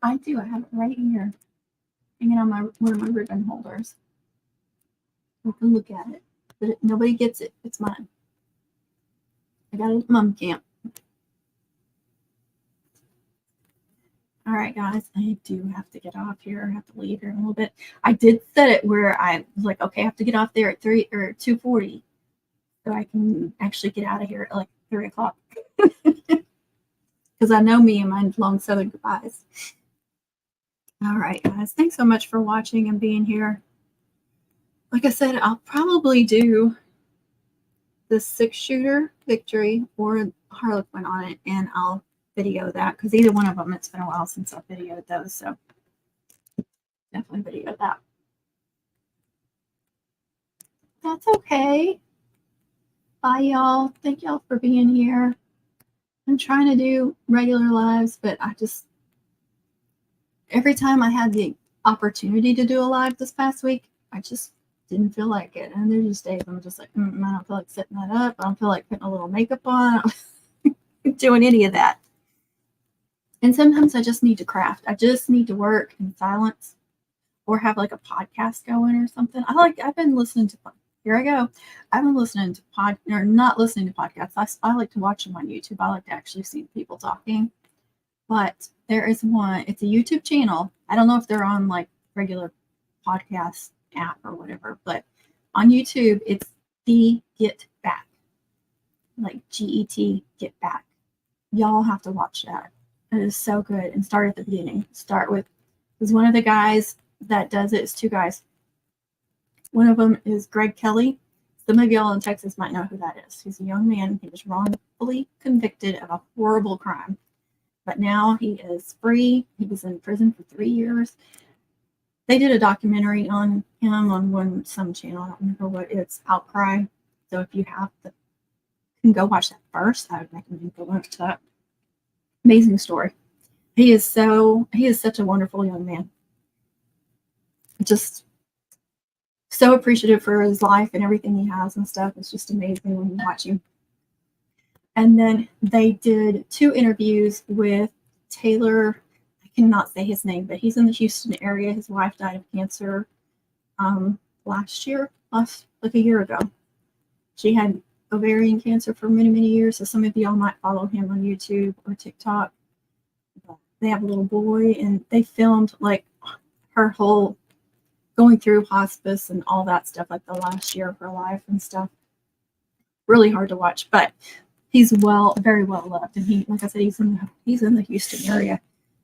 I do. I have it right here, hanging on one of my ribbon holders. You can look at it, but nobody gets it. It's mine. I got it at mom camp. All right, guys, I do have to get off here. I have to leave here in a little bit. I did set it where I was like, okay, I have to get off there at 2:40, so I can actually get out of here at like 3 o'clock. Because I know me and my long southern goodbyes. All right, guys, thanks so much for watching and being here. Like I said, I'll probably do the 6-shooter victory or Harlequin on it, and I'll video that because either one of them, it's been a while since I've videoed those, so definitely video that. That's okay. Bye, y'all. Thank y'all for being here. I'm trying to do regular lives, but I just, every time I had the opportunity to do a live this past week, I just didn't feel like it. And there's just days I'm just like, I don't feel like setting that up. I don't feel like putting a little makeup on, doing any of that. And sometimes I just need to craft. I just need to work in silence or have like a podcast going or something. I've been listening to, here I go. I've been listening to not listening to podcasts. I like to watch them on YouTube. I like to actually see people talking. But there is one, it's a YouTube channel. I don't know if they're on like regular podcast app or whatever, but on YouTube, it's the Get Back. Like GET, Get Back. Y'all have to watch that. It is so good. And start at the beginning. Start with, because one of the guys that does it is 2 guys. One of them is Greg Kelly. Some of y'all in Texas might know who that is. He's a young man. He was wrongfully convicted of a horrible crime. But now he is free. He was in prison for 3 years. They did a documentary on him on some channel. I don't remember what it's, Outcry. So if you can go watch that first. I would recommend go watch that. Amazing story. He is such a wonderful young man. Just so appreciative for his life and everything he has and stuff. It's just amazing when you watch him. And then they did 2 interviews with Taylor. I cannot say his name, but he's in the Houston area. His wife died of cancer like a year ago. She had ovarian cancer for many, many years. So some of y'all might follow him on YouTube or TikTok. They have a little boy, and they filmed like her whole going through hospice and all that stuff, like the last year of her life and stuff. Really hard to watch, but he's very well loved. And he, like I said, he's in the Houston area.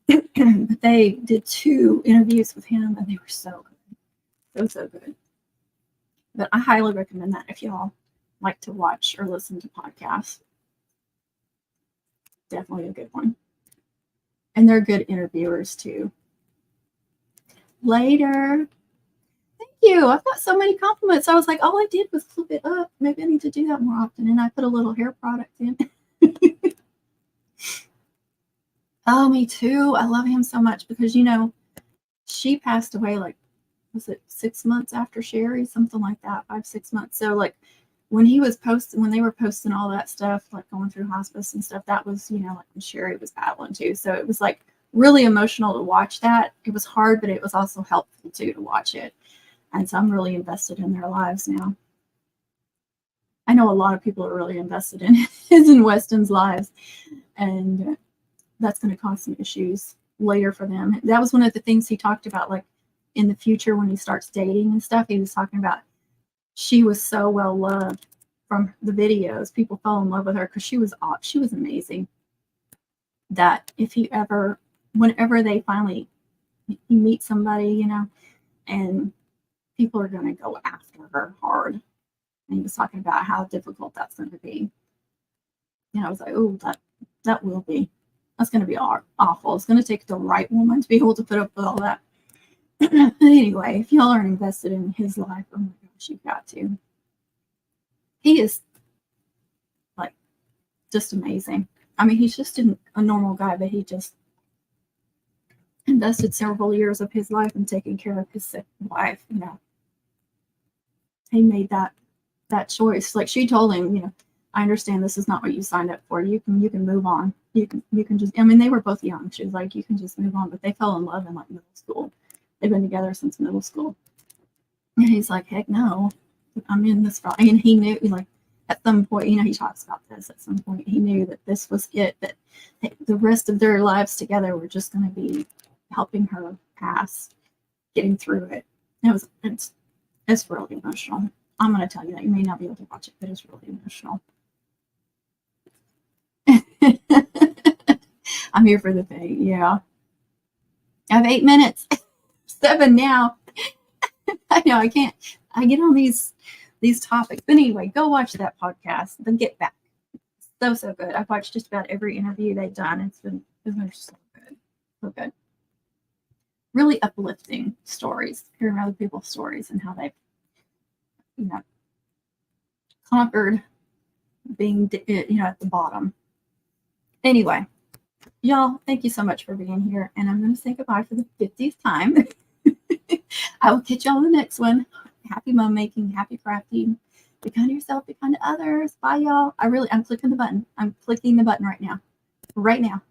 But they did 2 interviews with him, and they were so good. So good. But I highly recommend that if y'all like to watch or listen to podcasts. Definitely a good one. And they're good interviewers too. Later. Thank you. I've got so many compliments. I was like, all I did was flip it up. Maybe I need to do that more often. And I put a little hair product in. Oh, me too. I love him so much because, she passed away like, was it 6 months after Sherry? Something like that, 5-6 months. So like when they were posting all that stuff, like going through hospice and stuff, that was, like when Sherry was battling too. So it was like really emotional to watch that. It was hard, but it was also helpful too to watch it. And so I'm really invested in their lives now. I know a lot of people are really invested in his and Weston's lives. And that's going to cause some issues later for them. That was one of the things he talked about, like in the future when he starts dating and stuff. He was talking about she was so well loved from the videos. People fell in love with her because she was amazing. That if he ever, whenever they finally he meets somebody, you know, and people are going to go after her hard. And he was talking about how difficult that's going to be. You know, I was like, oh, that will be. That's going to be awful. It's going to take the right woman to be able to put up with all that. Anyway, if y'all aren't invested in his life, oh my gosh, you've got to. He is like just amazing. I mean, he's just a normal guy, but he just invested several years of his life in taking care of his sick wife. You know, he made that choice. Like she told him, you know, I understand this is not what you signed up for. You can move on. You can just. I mean, they were both young. She was like, you can just move on. But they fell in love in like middle school. They've been together since middle school. And he's like, heck no, I'm in this. And he knew, like, at some point, you know, he talks about this. At some point, he knew that this was it. That the rest of their lives together were just going to be helping her pass, getting through it. It's really emotional. I'm going to tell you that. You may not be able to watch it, but it's really emotional. I'm here for the thing. Yeah. I have 8 minutes. 7 now. I know I can't. I get on these topics. But anyway, go watch that podcast. The Get Back. So good. I've watched just about every interview they've done. It's been so good. So good. Really uplifting stories. Hearing other people's stories and how they've, you know, conquered being, you know, at the bottom. Anyway, y'all, thank you so much for being here. And I'm going to say goodbye for the 50th time. I will catch y'all in the next one. Happy mum making, happy crafting. Be kind to yourself, be kind to others. Bye, y'all. I'm clicking the button. I'm clicking the button right now. Right now.